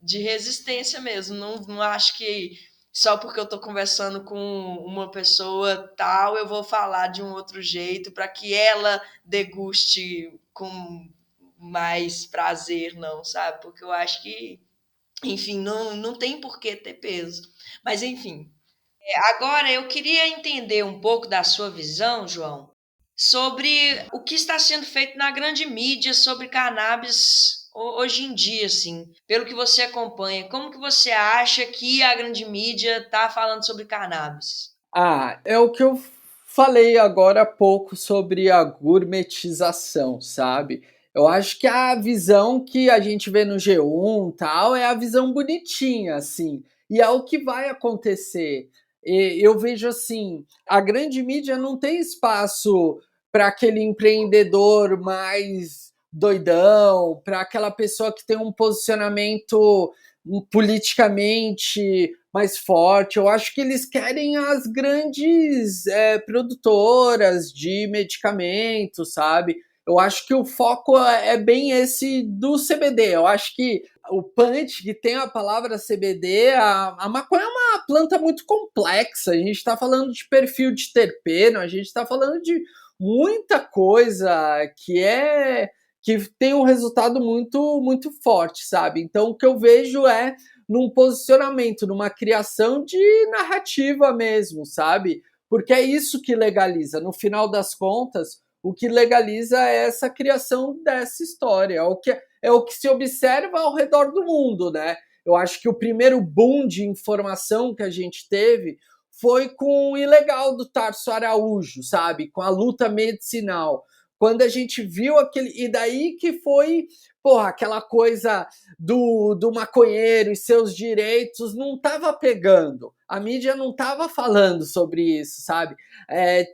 de resistência mesmo. Não acho que só porque eu tô conversando com uma pessoa tal, eu vou falar de um outro jeito para que ela deguste com mais prazer, não, sabe? Porque eu acho que, enfim, não tem por que ter peso. Mas, enfim, agora eu queria entender um pouco da sua visão, João, sobre o que está sendo feito na grande mídia sobre cannabis hoje em dia, assim, pelo que você acompanha. Como que você acha que a grande mídia está falando sobre cannabis? Ah, é o que eu falei agora há pouco sobre a gourmetização, sabe? Eu acho que a visão que a gente vê no G1 tal é a visão bonitinha, assim, e é o que vai acontecer. E eu vejo assim, a grande mídia não tem espaço para aquele empreendedor mais doidão, para aquela pessoa que tem um posicionamento politicamente mais forte. Eu acho que eles querem as grandes produtoras de medicamentos, sabe? Eu acho que o foco é bem esse do CBD. Eu acho que o punch que tem a palavra CBD, a maconha é uma planta muito complexa. A gente está falando de perfil de terpeno, a gente está falando de muita coisa que tem um resultado muito forte, sabe? Então o que eu vejo é num posicionamento, numa criação de narrativa mesmo, sabe? Porque é isso que legaliza. No final das contas, o que legaliza é essa criação dessa história. É o que se observa ao redor do mundo, né? Eu acho que o primeiro boom de informação que a gente teve foi com o ilegal do Tarso Araújo, sabe? Com a luta medicinal. Quando a gente viu aquele. E daí que foi, porra, aquela coisa do maconheiro e seus direitos não estava pegando. A mídia não estava falando sobre isso, sabe?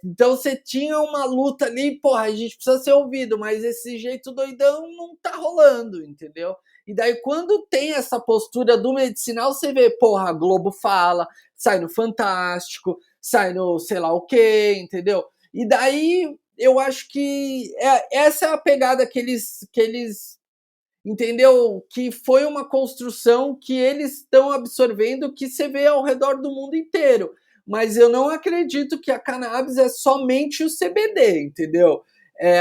Então você tinha uma luta ali, porra, a gente precisa ser ouvido, mas esse jeito doidão não tá rolando, entendeu? E daí, quando tem essa postura do medicinal, você vê, porra, a Globo fala, sai no Fantástico, sai no sei lá o quê, entendeu? E daí eu acho que essa é a pegada que eles entendeu? Que foi uma construção que eles estão absorvendo que você vê ao redor do mundo inteiro. Mas eu não acredito que a cannabis é somente o CBD, entendeu?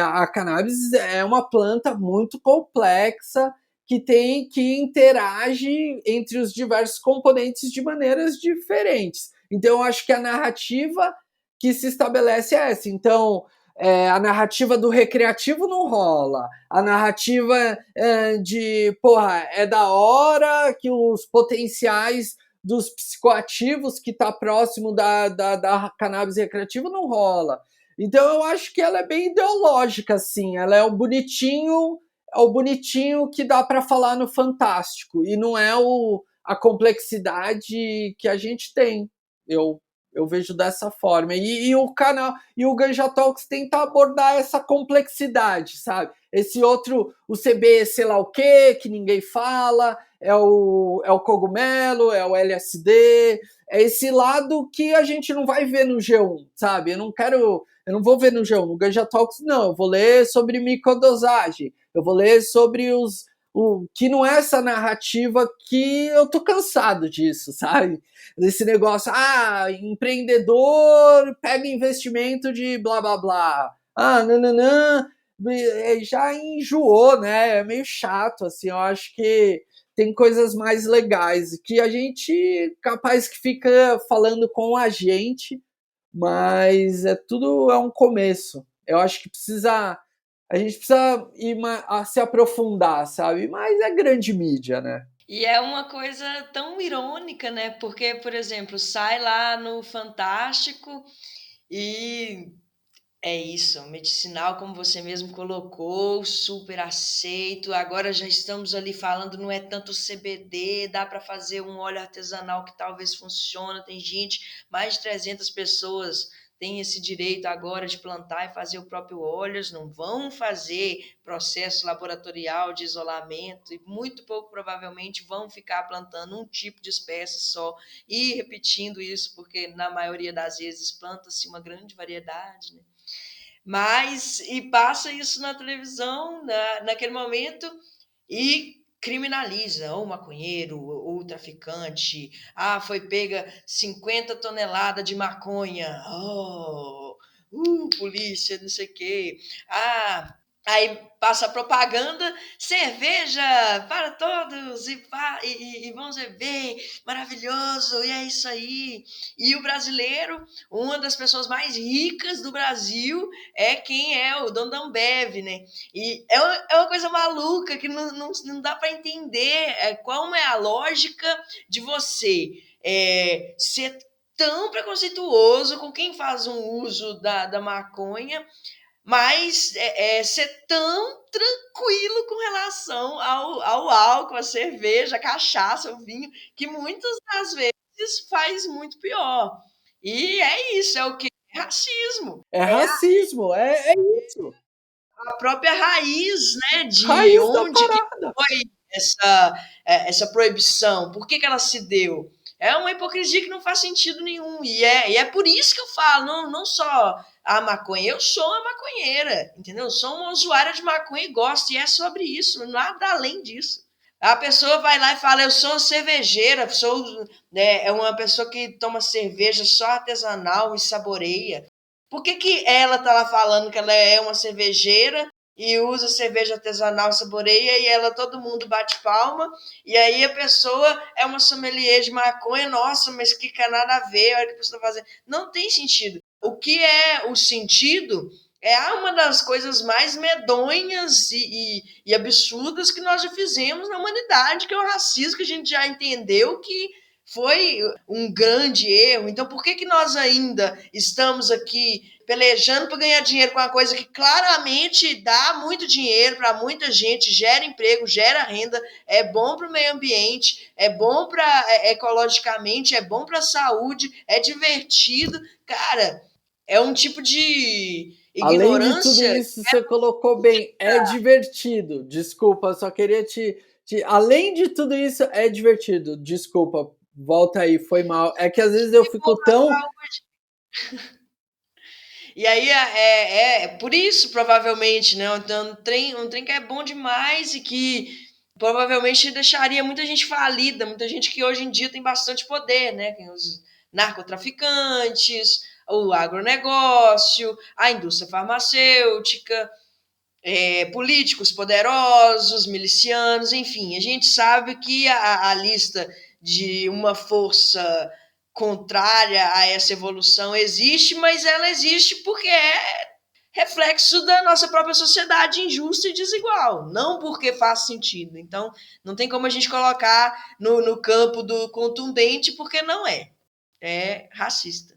A cannabis é uma planta muito complexa que interage entre os diversos componentes de maneiras diferentes. Então, eu acho que a narrativa que se estabelece é essa. Então, a narrativa do recreativo não rola. A narrativa de, porra, é da hora que os potenciais dos psicoativos que está próximo da cannabis recreativa não rola. Então eu acho que ela é bem ideológica, assim. Ela é o bonitinho que dá para falar no fantástico e não é a complexidade que a gente tem. Eu eu vejo dessa forma. E o canal e o Ganja Talks tenta abordar essa complexidade, sabe? Esse outro, o CB, sei lá o quê, que ninguém fala, é o cogumelo, é o LSD, é esse lado que a gente não vai ver no G1, sabe? Eu não vou ver no G1, no Ganja Talks não, eu vou ler sobre microdosagem, eu vou ler sobre o que não é essa narrativa que eu tô cansado disso, sabe? Desse negócio, empreendedor pega investimento de blá blá blá. Nananã, já enjoou, né? É meio chato, assim, eu acho que tem coisas mais legais que a gente capaz que fica falando com a gente, mas tudo é um começo. Eu acho que a gente precisa se aprofundar, sabe? Mas é grande mídia, né? E é uma coisa tão irônica, né? Porque, por exemplo, sai lá no Fantástico e é isso, medicinal, como você mesmo colocou, super aceito. Agora já estamos ali falando, não é tanto CBD, dá para fazer um óleo artesanal que talvez funcione. Tem gente, mais de 300 pessoas têm esse direito agora de plantar e fazer o próprio óleo, não vão fazer processo laboratorial de isolamento e muito pouco provavelmente vão ficar plantando um tipo de espécie só e repetindo isso, porque na maioria das vezes planta-se uma grande variedade, né? Mas, e passa isso na televisão, naquele momento, e criminaliza ou maconheiro ou traficante. Foi pega 50 toneladas de maconha. Polícia, não sei o quê. Aí passa a propaganda, cerveja para todos e vamos beber, maravilhoso, e é isso aí. E o brasileiro, uma das pessoas mais ricas do Brasil, é quem é o dono da Ambev, né? E é uma coisa maluca que não dá para entender qual é a lógica de você ser tão preconceituoso com quem faz um uso da maconha, mas ser tão tranquilo com relação ao álcool, a cerveja, a cachaça, o vinho, que muitas das vezes faz muito pior. E é isso, é o que? É racismo. É racismo, é isso. A própria raiz, né, de Raiz da onde que parada. foi essa proibição, por que ela se deu. É uma hipocrisia que não faz sentido nenhum. E é por isso que eu falo, não só a maconha, eu sou uma maconheira, entendeu? Eu sou uma usuária de maconha e gosto, e é sobre isso, nada além disso. A pessoa vai lá e fala, eu sou cervejeira, é uma pessoa que toma cerveja só artesanal e saboreia. Por que ela tá lá falando que ela é uma cervejeira e usa cerveja artesanal, saboreia, e ela, todo mundo bate palma, e aí a pessoa é uma sommelier de maconha, nossa, mas que nada a ver, olha o que a pessoa tá fazendo. Não tem sentido. O que é o sentido é uma das coisas mais medonhas e absurdas que nós já fizemos na humanidade, que é o racismo, que a gente já entendeu que foi um grande erro. Então, por que nós ainda estamos aqui pelejando para ganhar dinheiro com uma coisa que claramente dá muito dinheiro para muita gente, gera emprego, gera renda, é bom para o meio ambiente, é bom ecologicamente, é bom para a saúde, é divertido. Cara, é um tipo de Além de tudo ignorância. isso, você colocou bem, é divertido. Desculpa, só queria Além de tudo isso, é divertido. Desculpa, volta aí, foi mal. É que às vezes eu fico tão. E aí é por isso, provavelmente, né? Então, um trem que é bom demais e que provavelmente deixaria muita gente falida, muita gente que hoje em dia tem bastante poder, né? Tem os narcotraficantes, o agronegócio, a indústria farmacêutica, políticos poderosos, milicianos, enfim. A gente sabe que a lista de uma força contrária a essa evolução existe, mas ela existe porque é reflexo da nossa própria sociedade injusta e desigual, não porque faz sentido. Então, não tem como a gente colocar no campo do contundente, porque não é. É racista.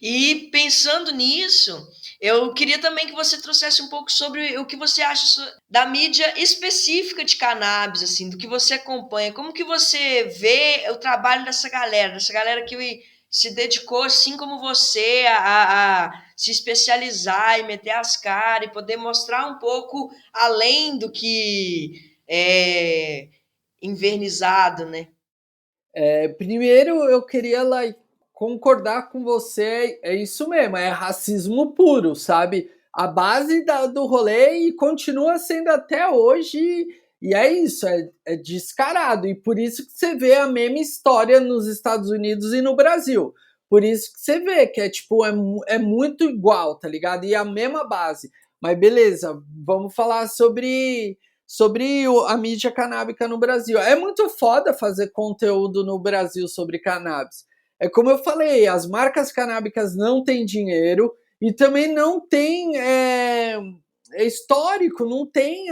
E pensando nisso, eu queria também que você trouxesse um pouco sobre o que você acha da mídia específica de cannabis, assim, do que você acompanha, como que você vê o trabalho dessa galera que se dedicou, assim como você, a se especializar e meter as caras e poder mostrar um pouco além do que é invernizado, né? Primeiro, eu queria concordar com você, é isso mesmo, é racismo puro, sabe? A base do rolê e continua sendo até hoje, e é isso, é descarado. E por isso que você vê a mesma história nos Estados Unidos e no Brasil. Por isso que você vê que é tipo, é muito igual, tá ligado? E a mesma base. Mas beleza, vamos falar sobre a mídia canábica no Brasil. É muito foda fazer conteúdo no Brasil sobre cannabis. É como eu falei, as marcas canábicas não têm dinheiro e também não tem histórico, não tem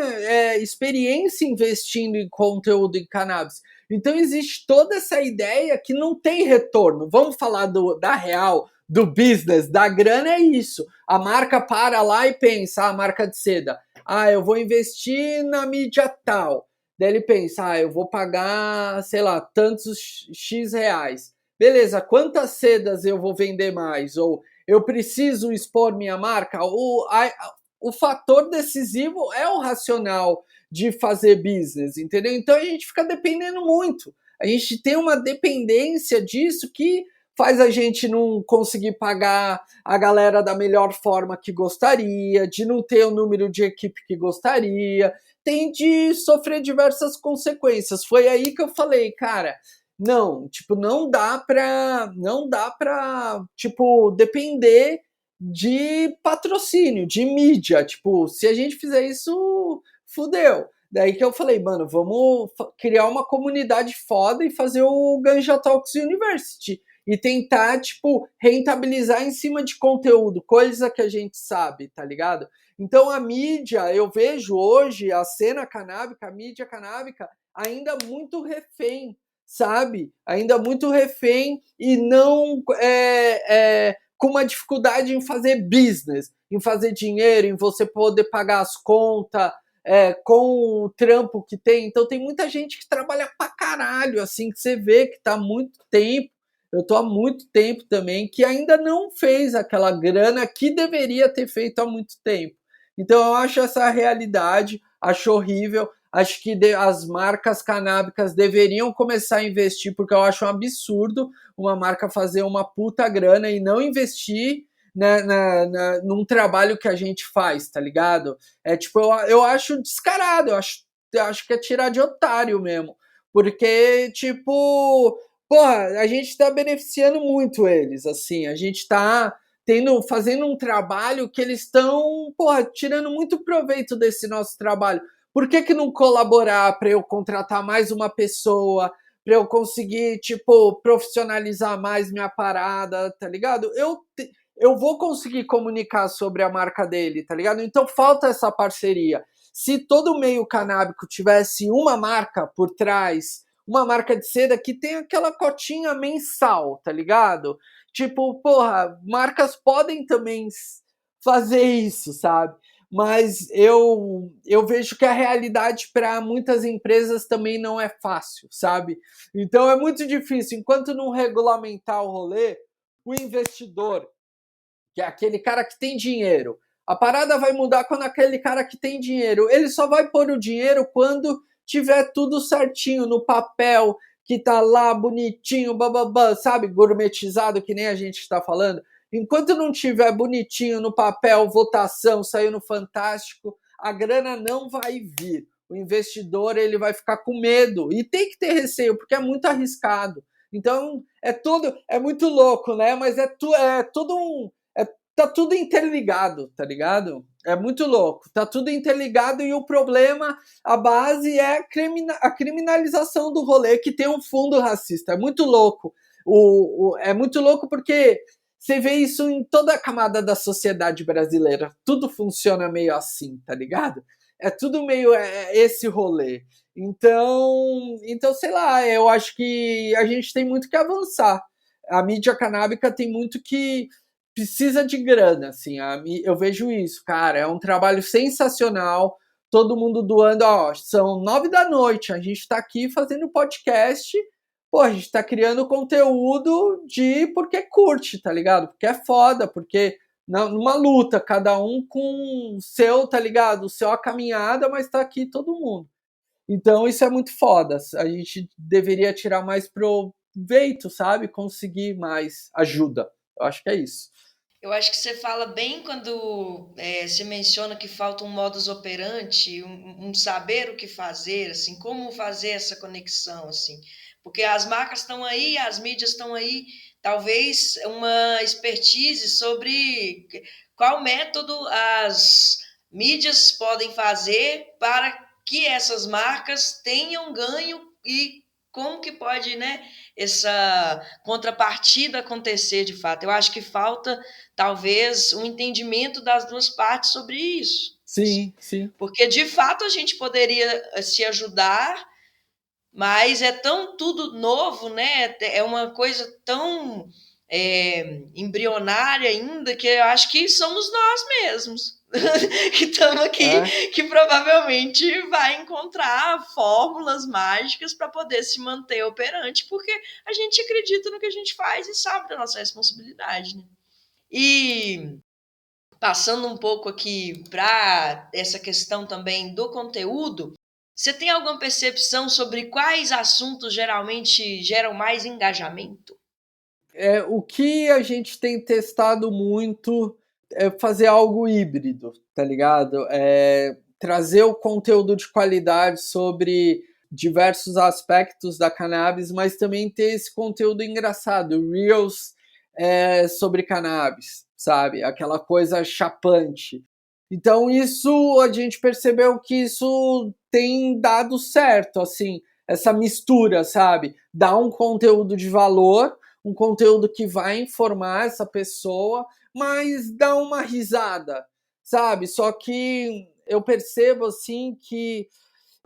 experiência investindo em conteúdo em cannabis. Então existe toda essa ideia que não tem retorno. Vamos falar da real, do business, da grana, é isso. A marca para lá e pensa, a marca de seda, eu vou investir na mídia tal. Daí ele pensa, eu vou pagar, sei lá, tantos X reais. Beleza, quantas sedas eu vou vender mais? Ou eu preciso expor minha marca? O fator decisivo é o racional de fazer business, entendeu? Então a gente fica dependendo muito. A gente tem uma dependência disso que faz a gente não conseguir pagar a galera da melhor forma que gostaria, de não ter o número de equipe que gostaria, tem de sofrer diversas consequências. Foi aí que eu falei, cara, não, tipo, não dá pra, tipo, depender de patrocínio, de mídia, tipo, se a gente fizer isso, fudeu. Daí que eu falei, mano, vamos criar uma comunidade foda e fazer o Ganja Talks University e tentar, tipo, rentabilizar em cima de conteúdo, coisa que a gente sabe, tá ligado? Então a mídia, eu vejo hoje a cena canábica, a mídia canábica, ainda muito refém, sabe? Ainda muito refém e não com uma dificuldade em fazer business, em fazer dinheiro, em você poder pagar as contas, com o trampo que tem. Então tem muita gente que trabalha pra caralho, assim, que você vê que tá há muito tempo. Eu tô há muito tempo também, que ainda não fez aquela grana que deveria ter feito há muito tempo. Então eu acho essa realidade, acho horrível. Acho que as marcas canábicas deveriam começar a investir, porque eu acho um absurdo uma marca fazer uma puta grana e não investir né, num trabalho que a gente faz, tá ligado? É tipo, eu acho descarado, eu acho que é tirar de otário mesmo. Porque, tipo, porra, a gente tá beneficiando muito eles, assim, a gente tá fazendo um trabalho que eles estão, porra, tirando muito proveito desse nosso trabalho. Por que não colaborar para eu contratar mais uma pessoa, para eu conseguir, tipo, profissionalizar mais minha parada, tá ligado? Eu vou conseguir comunicar sobre a marca dele, tá ligado? Então falta essa parceria. Se todo o meio canábico tivesse uma marca por trás, uma marca de seda que tem aquela cotinha mensal, tá ligado? Tipo, porra, marcas podem também fazer isso, sabe? Mas eu vejo que a realidade para muitas empresas também não é fácil, sabe? Então é muito difícil. Enquanto não regulamentar o rolê, o investidor, que é aquele cara que tem dinheiro, a parada vai mudar quando aquele cara que tem dinheiro, ele só vai pôr o dinheiro quando tiver tudo certinho no papel, que tá lá bonitinho, bababá, sabe? Gourmetizado, que nem a gente está falando. Enquanto não tiver bonitinho no papel, votação, saiu no Fantástico, a grana não vai vir. O investidor ele vai ficar com medo e tem que ter receio, porque é muito arriscado. Então, é muito louco, né? Mas tá tudo interligado, tá ligado? É muito louco, tá tudo interligado e o problema, a base é a criminalização do rolê que tem um fundo racista. É muito louco. É muito louco porque você vê isso em toda a camada da sociedade brasileira. Tudo funciona meio assim, tá ligado? É tudo meio esse rolê. Então, sei lá, eu acho que a gente tem muito que avançar. A mídia canábica tem muito que precisa de grana, assim. Eu vejo isso, cara. É um trabalho sensacional. Todo mundo doando, ó, são 9 da noite. A gente tá aqui fazendo podcast. Pô, a gente tá criando conteúdo porque curte, tá ligado? Porque é foda, porque numa luta, cada um com o seu, tá ligado? O seu a caminhada, mas tá aqui todo mundo. Então isso é muito foda. A gente deveria tirar mais proveito, sabe? Conseguir mais ajuda. Eu acho que é isso. Eu acho que você fala bem quando você menciona que falta um modus operandi, um saber o que fazer, assim, como fazer essa conexão, assim. Porque as marcas estão aí, as mídias estão aí, talvez uma expertise sobre qual método as mídias podem fazer para que essas marcas tenham ganho e como que pode, né, essa contrapartida acontecer de fato. Eu acho que falta talvez um entendimento das duas partes sobre isso. Sim, sim. Porque de fato a gente poderia se ajudar, mas é tão tudo novo, né? É uma coisa tão embrionária ainda que eu acho que somos nós mesmos que estamos aqui, que provavelmente vai encontrar fórmulas mágicas para poder se manter operante, porque a gente acredita no que a gente faz e sabe da nossa responsabilidade, né? E passando um pouco aqui para essa questão também do conteúdo, você tem alguma percepção sobre quais assuntos geralmente geram mais engajamento? O que a gente tem testado muito é fazer algo híbrido, tá ligado? Trazer o conteúdo de qualidade sobre diversos aspectos da cannabis, mas também ter esse conteúdo engraçado, reels sobre cannabis, sabe? Aquela coisa chapante. Então isso a gente percebeu que isso tem dado certo, assim, essa mistura, sabe? Dá um conteúdo de valor, um conteúdo que vai informar essa pessoa, mas dá uma risada, sabe? Só que eu percebo assim que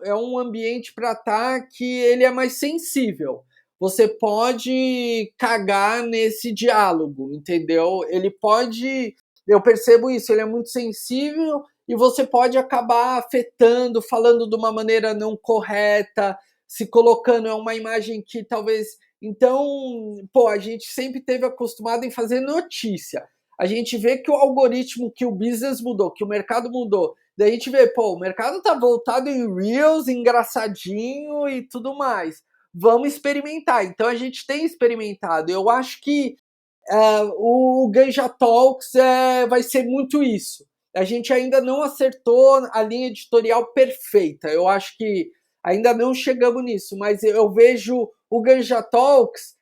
é um ambiente para estar que ele é mais sensível. Você pode cagar nesse diálogo, entendeu? Ele pode, eu percebo isso, ele é muito sensível e você pode acabar afetando, falando de uma maneira não correta, se colocando, é uma imagem que talvez. Então, pô, a gente sempre teve acostumado em fazer notícia. A gente vê que o algoritmo, que o business mudou, que o mercado mudou. Daí a gente vê, pô, o mercado tá voltado em Reels, engraçadinho e tudo mais. Vamos experimentar. Então a gente tem experimentado. Eu acho que o Ganja Talks vai ser muito isso. A gente ainda não acertou a linha editorial perfeita. Eu acho que ainda não chegamos nisso, mas eu vejo o Ganja Talks,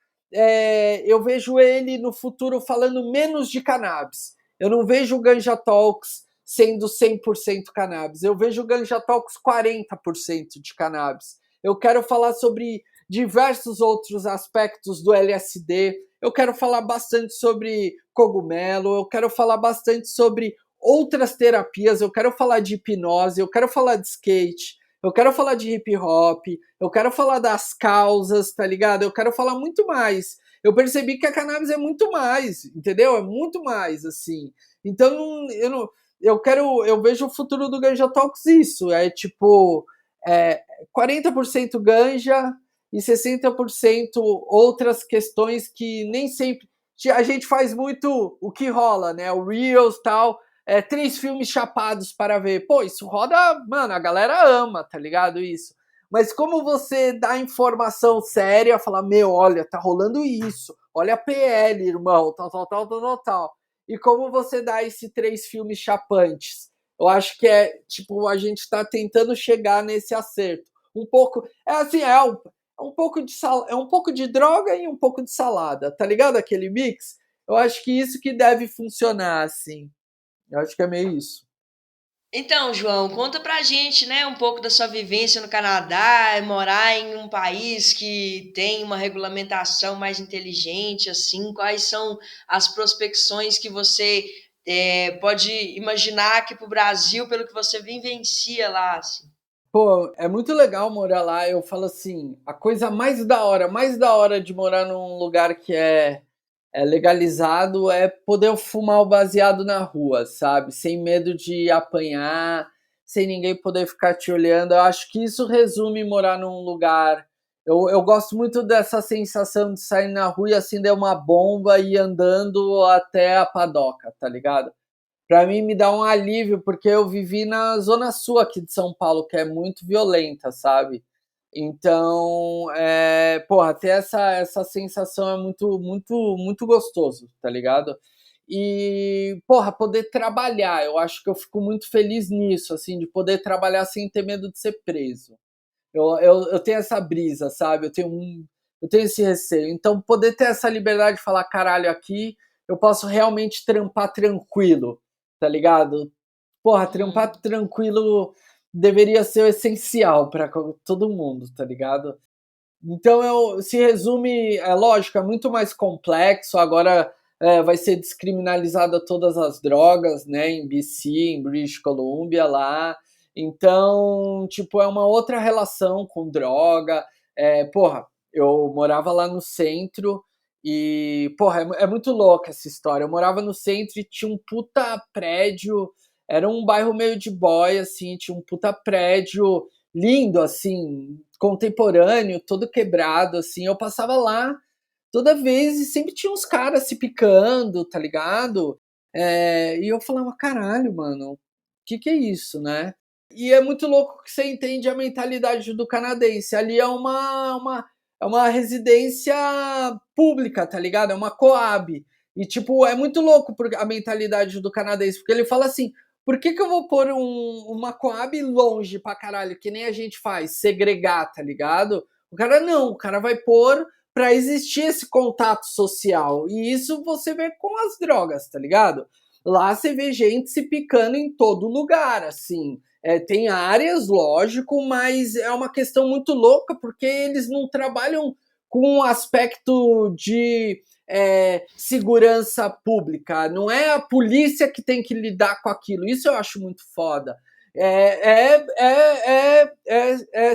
eu vejo ele no futuro falando menos de cannabis. Eu não vejo o Ganja Talks sendo 100% cannabis. Eu vejo o Ganja Talks 40% de cannabis. Eu quero falar sobre diversos outros aspectos do LSD. Eu quero falar bastante sobre cogumelo, eu quero falar bastante sobre outras terapias, eu quero falar de hipnose, eu quero falar de skate, eu quero falar de hip hop, eu quero falar das causas, tá ligado? Eu quero falar muito mais. Eu percebi que a cannabis é muito mais, entendeu? É muito mais, assim. Então, eu vejo o futuro do Ganja Talks isso, é tipo, 40% ganja, e 60% outras questões que nem sempre. A gente faz muito o que rola, né? O Reels tal. 3 filmes chapados para ver. Pô, isso roda, mano, a galera ama, tá ligado? Isso. Mas como você dá informação séria, falar, meu, olha, tá rolando isso. Olha a PL, irmão, tal. e como você dá esses 3 filmes chapantes. Eu acho que tipo, a gente está tentando chegar nesse acerto. Um pouco, assim, um pouco de é um pouco de droga e um pouco de salada, tá ligado? Aquele mix. Eu acho que isso que deve funcionar, assim. Eu acho que é meio isso. Então, João, conta pra gente, né, um pouco da sua vivência no Canadá, morar em um país que tem uma regulamentação mais inteligente, assim, quais são as prospecções que você pode imaginar aqui para o Brasil, pelo que você vivencia lá, assim. Pô, é muito legal morar lá. Eu falo assim, a coisa mais da hora de morar num lugar que é legalizado é poder fumar o baseado na rua, sabe? Sem medo de apanhar, sem ninguém poder ficar te olhando. Eu acho que isso resume morar num lugar. Eu gosto muito dessa sensação de sair na rua e acender uma bomba e ir andando até a padoca, tá ligado? Pra mim me dá um alívio, porque eu vivi na zona sul aqui de São Paulo, que é muito violenta, sabe? Então, porra, ter essa sensação é muito, muito, muito gostoso, tá ligado? E, porra, poder trabalhar, eu acho que eu fico muito feliz nisso, assim, de poder trabalhar sem ter medo de ser preso. Eu tenho essa brisa, sabe? Eu tenho esse receio. Então, poder ter essa liberdade de falar, caralho, aqui eu posso realmente trampar tranquilo, tá ligado? Porra, trampar Uhum. tranquilo deveria ser o essencial para todo mundo, tá ligado? Então se resume, é lógico, é muito mais complexo. Agora vai ser descriminalizada todas as drogas, né? Em BC, em British Columbia lá. Então, tipo, é uma outra relação com droga. Porra, eu morava lá no centro e, porra, é muito louca essa história. Eu morava no centro e tinha um puta prédio. Era um bairro meio de boy, assim, tinha um puta prédio lindo, assim, contemporâneo, todo quebrado, assim. Eu passava lá toda vez e sempre tinha uns caras se picando, tá ligado? E eu falava, caralho, mano, o que é isso, né? E é muito louco que você entende a mentalidade do canadense. Ali é uma residência pública, tá ligado? É uma Coab. E, tipo, é muito louco a mentalidade do canadense, porque ele fala assim: por que eu vou pôr uma Coab longe pra caralho, que nem a gente faz, segregar, tá ligado? O cara não, o cara vai pôr pra existir esse contato social. E isso você vê com as drogas, tá ligado? Lá você vê gente se picando em todo lugar, assim. Tem áreas, lógico, mas é uma questão muito louca, porque eles não trabalham com um aspecto de segurança pública. Não é a polícia que tem que lidar com aquilo. Isso eu acho muito foda. É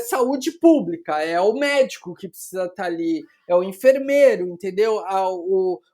saúde pública, é o médico que precisa estar ali, é o enfermeiro, entendeu?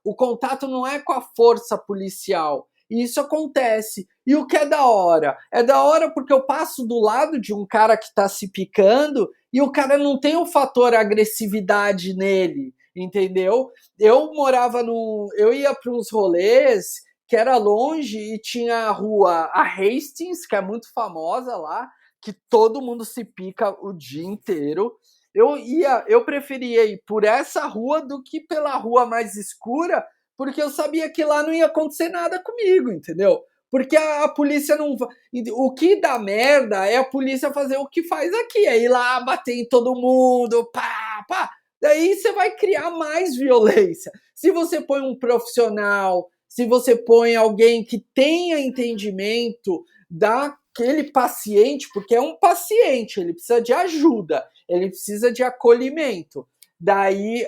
O contato não é com a força policial. E isso acontece. E o que é da hora? É da hora porque eu passo do lado de um cara que tá se picando e o cara não tem o fator agressividade nele, entendeu? Eu morava no. Eu ia para uns rolês que era longe e tinha a rua a Hastings, que é muito famosa lá, que todo mundo se pica o dia inteiro. Eu preferia ir por essa rua do que pela rua mais escura, porque eu sabia que lá não ia acontecer nada comigo, entendeu? Porque a polícia não. O que dá merda é a polícia fazer o que faz aqui, é ir lá bater em todo mundo, pá, pá. Daí você vai criar mais violência. Se você põe um profissional, se você põe alguém que tenha entendimento daquele paciente, porque é um paciente, ele precisa de ajuda, ele precisa de acolhimento. Daí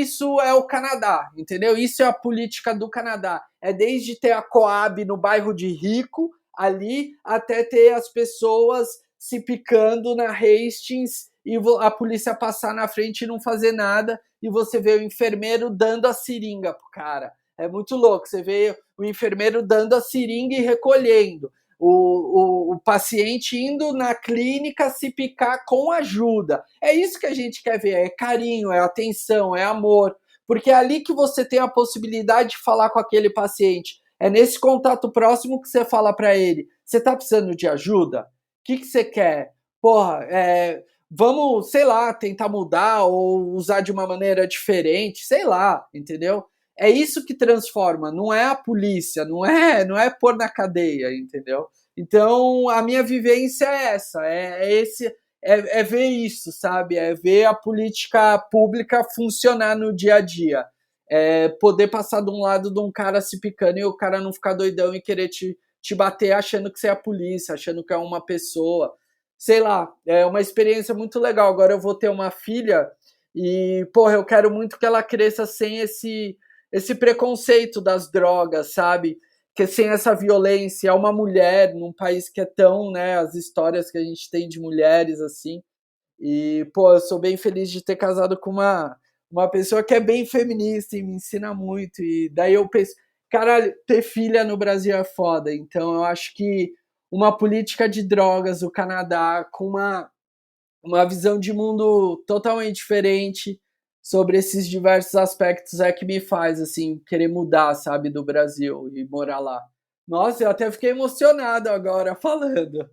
isso é o Canadá, entendeu? Isso é a política do Canadá. É desde ter a Coab no bairro de Rico, ali, até ter as pessoas se picando na Hastings e a polícia passar na frente e não fazer nada, e você vê o enfermeiro dando a seringa pro cara. É muito louco, você vê o enfermeiro dando a seringa e recolhendo. O paciente indo na clínica se picar com ajuda. É isso que a gente quer ver, é carinho, é atenção, é amor. Porque é ali que você tem a possibilidade de falar com aquele paciente. É nesse contato próximo que você fala para ele: você tá precisando de ajuda? O que você quer? Porra, vamos, sei lá, tentar mudar ou usar de uma maneira diferente, sei lá, entendeu? é isso que transforma, não é a polícia, não é pôr na cadeia, entendeu? Então, a minha vivência é essa, é ver isso, sabe? É ver a política pública funcionar no dia a dia. É poder passar de um lado de um cara se picando e o cara não ficar doidão e querer te bater achando que você é a polícia, achando que é uma pessoa. Sei lá, é uma experiência muito legal. Agora eu vou ter uma filha e, porra, eu quero muito que ela cresça sem esse preconceito das drogas, sabe? Que sem essa violência, é uma mulher num país que é tão, né, as histórias que a gente tem de mulheres assim. E, pô, eu sou bem feliz de ter casado com uma pessoa que é bem feminista e me ensina muito. E daí eu penso, caralho, ter filha no Brasil é foda. Então eu acho que uma política de drogas, o Canadá, com uma visão de mundo totalmente diferente sobre esses diversos aspectos é que me faz, assim, querer mudar, sabe, do Brasil e morar lá. Nossa, eu até fiquei emocionado agora falando.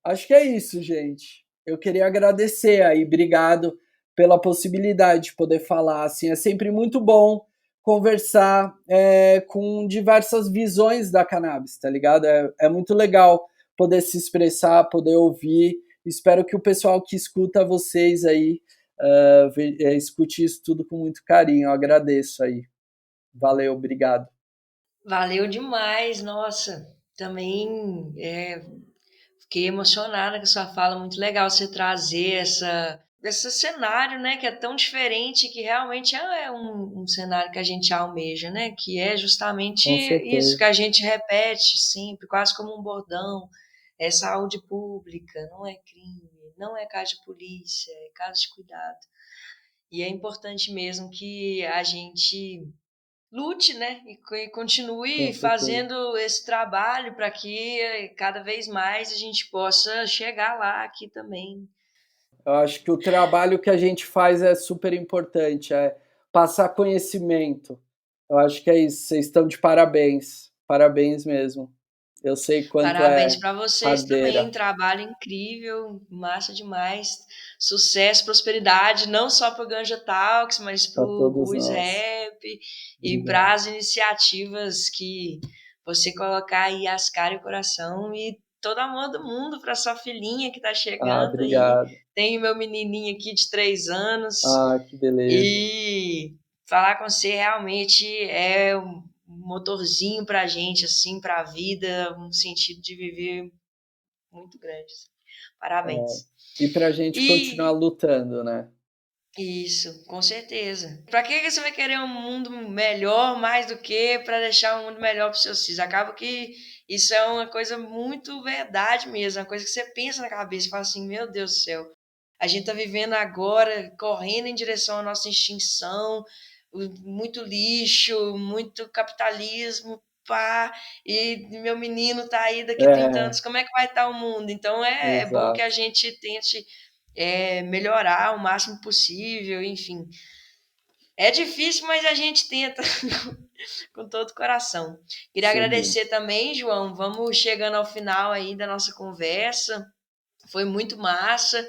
Acho que é isso, gente. Eu queria agradecer aí, obrigado pela possibilidade de poder falar. Assim, é sempre muito bom conversar com diversas visões da cannabis, tá ligado? É muito legal poder se expressar, poder ouvir. Espero que o pessoal que escuta vocês aí escute isso tudo com muito carinho. Eu agradeço aí. Valeu, obrigado. Valeu demais, nossa. Também fiquei emocionada com a sua fala, muito legal você trazer esse cenário, né, que é tão diferente, que realmente é um cenário que a gente almeja, né, que é justamente Com isso certeza. que a gente repete sempre, quase como um bordão, é saúde pública, não é crime, não é caso de polícia, é caso de cuidado. E é importante mesmo que a gente lute, né, e Com continue certeza. fazendo esse trabalho para que cada vez mais a gente possa chegar lá aqui também. Eu acho que o trabalho que a gente faz é super importante, é passar conhecimento. Eu acho que é isso. Vocês estão de parabéns. Parabéns mesmo. Eu sei quanto Parabéns é para vocês também, radeira trabalho incrível, massa demais. Sucesso, prosperidade, não só para o Ganja Talks, mas para para o todos Ruiz nós. Rap e para Obrigado. as iniciativas que você colocar aí as caras e o coração e todo amor do mundo para sua filhinha que está Ah, chegando aí. obrigado. Tenho meu menininho aqui de 3 anos Ah, que beleza. e falar com você realmente é um motorzinho para a gente, assim, para a vida, um sentido de viver muito grande. É. Parabéns. E para a gente continuar E lutando, né? isso, com certeza. Para que você vai querer um mundo melhor mais do que para deixar um mundo melhor para os seus filhos? Acaba que isso é uma coisa muito verdade mesmo, uma coisa que você pensa na cabeça e fala assim: meu Deus do céu, a gente está vivendo agora, correndo em direção à nossa extinção, muito lixo, muito capitalismo, pá, e meu menino tá aí daqui a 30 É, anos, como é que vai estar o mundo? Então é bom que a exato. gente tente melhorar o máximo possível, enfim. É difícil, mas a gente tenta com todo o coração. Queria Sim. agradecer também, João. Vamos chegando ao final aí da nossa conversa. Foi muito massa.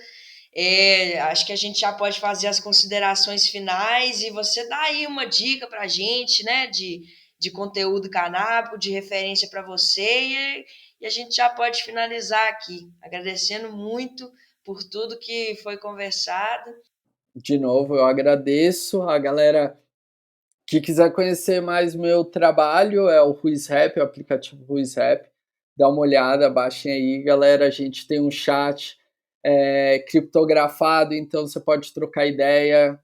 Acho que a gente já pode fazer as considerações finais e você dá aí uma dica para a gente, né, de conteúdo canábico, de referência para você, e a gente já pode finalizar aqui, agradecendo muito por tudo que foi conversado. De novo, eu agradeço a galera que quiser conhecer mais meu trabalho, é o Ruiz Rap, o aplicativo Ruiz Rap. Dá uma olhada, baixem aí, galera. A gente tem um chat criptografado, então você pode trocar ideia,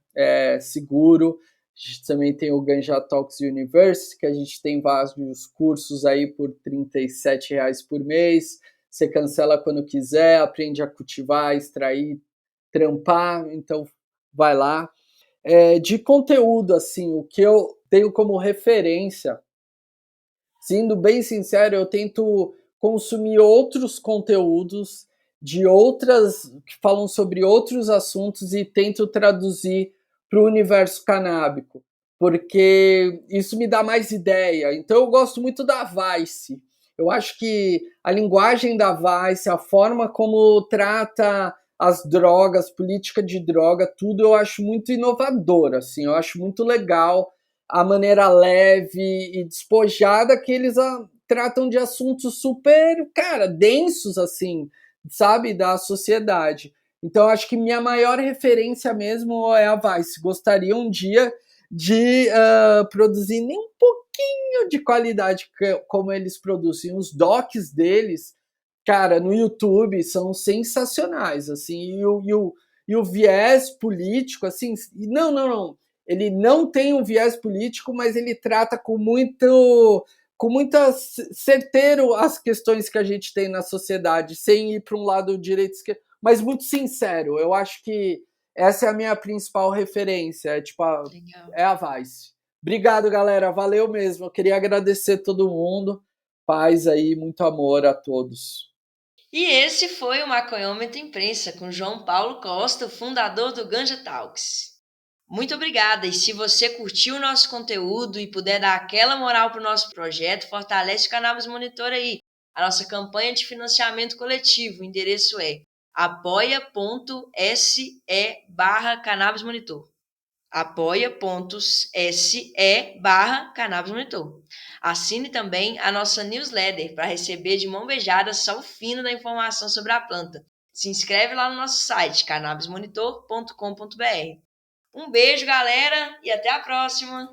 seguro. A gente também tem o Ganja Talks University, que a gente tem vários cursos aí por R$ 37 por mês. Você cancela quando quiser, aprende a cultivar, extrair, trampar, então vai lá. De conteúdo, assim, o que eu tenho como referência, sendo bem sincero, eu tento consumir outros conteúdos de outras que falam sobre outros assuntos e tento traduzir para o universo canábico, porque isso me dá mais ideia. Então eu gosto muito da Vice. Eu acho que a linguagem da Vice, a forma como trata as drogas, política de droga, tudo eu acho muito inovador, assim, eu acho muito legal a maneira leve e despojada que eles tratam de assuntos super, cara, densos, assim, sabe, da sociedade. Então, acho que minha maior referência mesmo é a Vice. Gostaria um dia de produzir nem um pouquinho de qualidade como eles produzem. Os docs deles, cara, no YouTube são sensacionais, assim, e o viés político, assim, não. Ele não tem um viés político, mas ele trata com muita certeiro as questões que a gente tem na sociedade, sem ir para um lado direito esquerdo, mas muito sincero. Eu acho que essa é a minha principal referência, Legal. é a Vice. Obrigado, galera, valeu mesmo. Eu queria agradecer todo mundo. Paz aí, muito amor a todos. E esse foi o Maconhômetro Imprensa com João Paulo Costa, o fundador do Ganja Talks. Muito obrigada! E se você curtiu o nosso conteúdo e puder dar aquela moral para o nosso projeto, fortalece o Cannabis Monitor aí. A nossa campanha de financiamento coletivo, o endereço é apoia.se/Cannabis Monitor. apoia.se/Cannabis Monitor. Assine também a nossa newsletter para receber de mão beijada só o fino da informação sobre a planta. Se inscreve lá no nosso site cannabismonitor.com.br. Um beijo, galera, e até a próxima!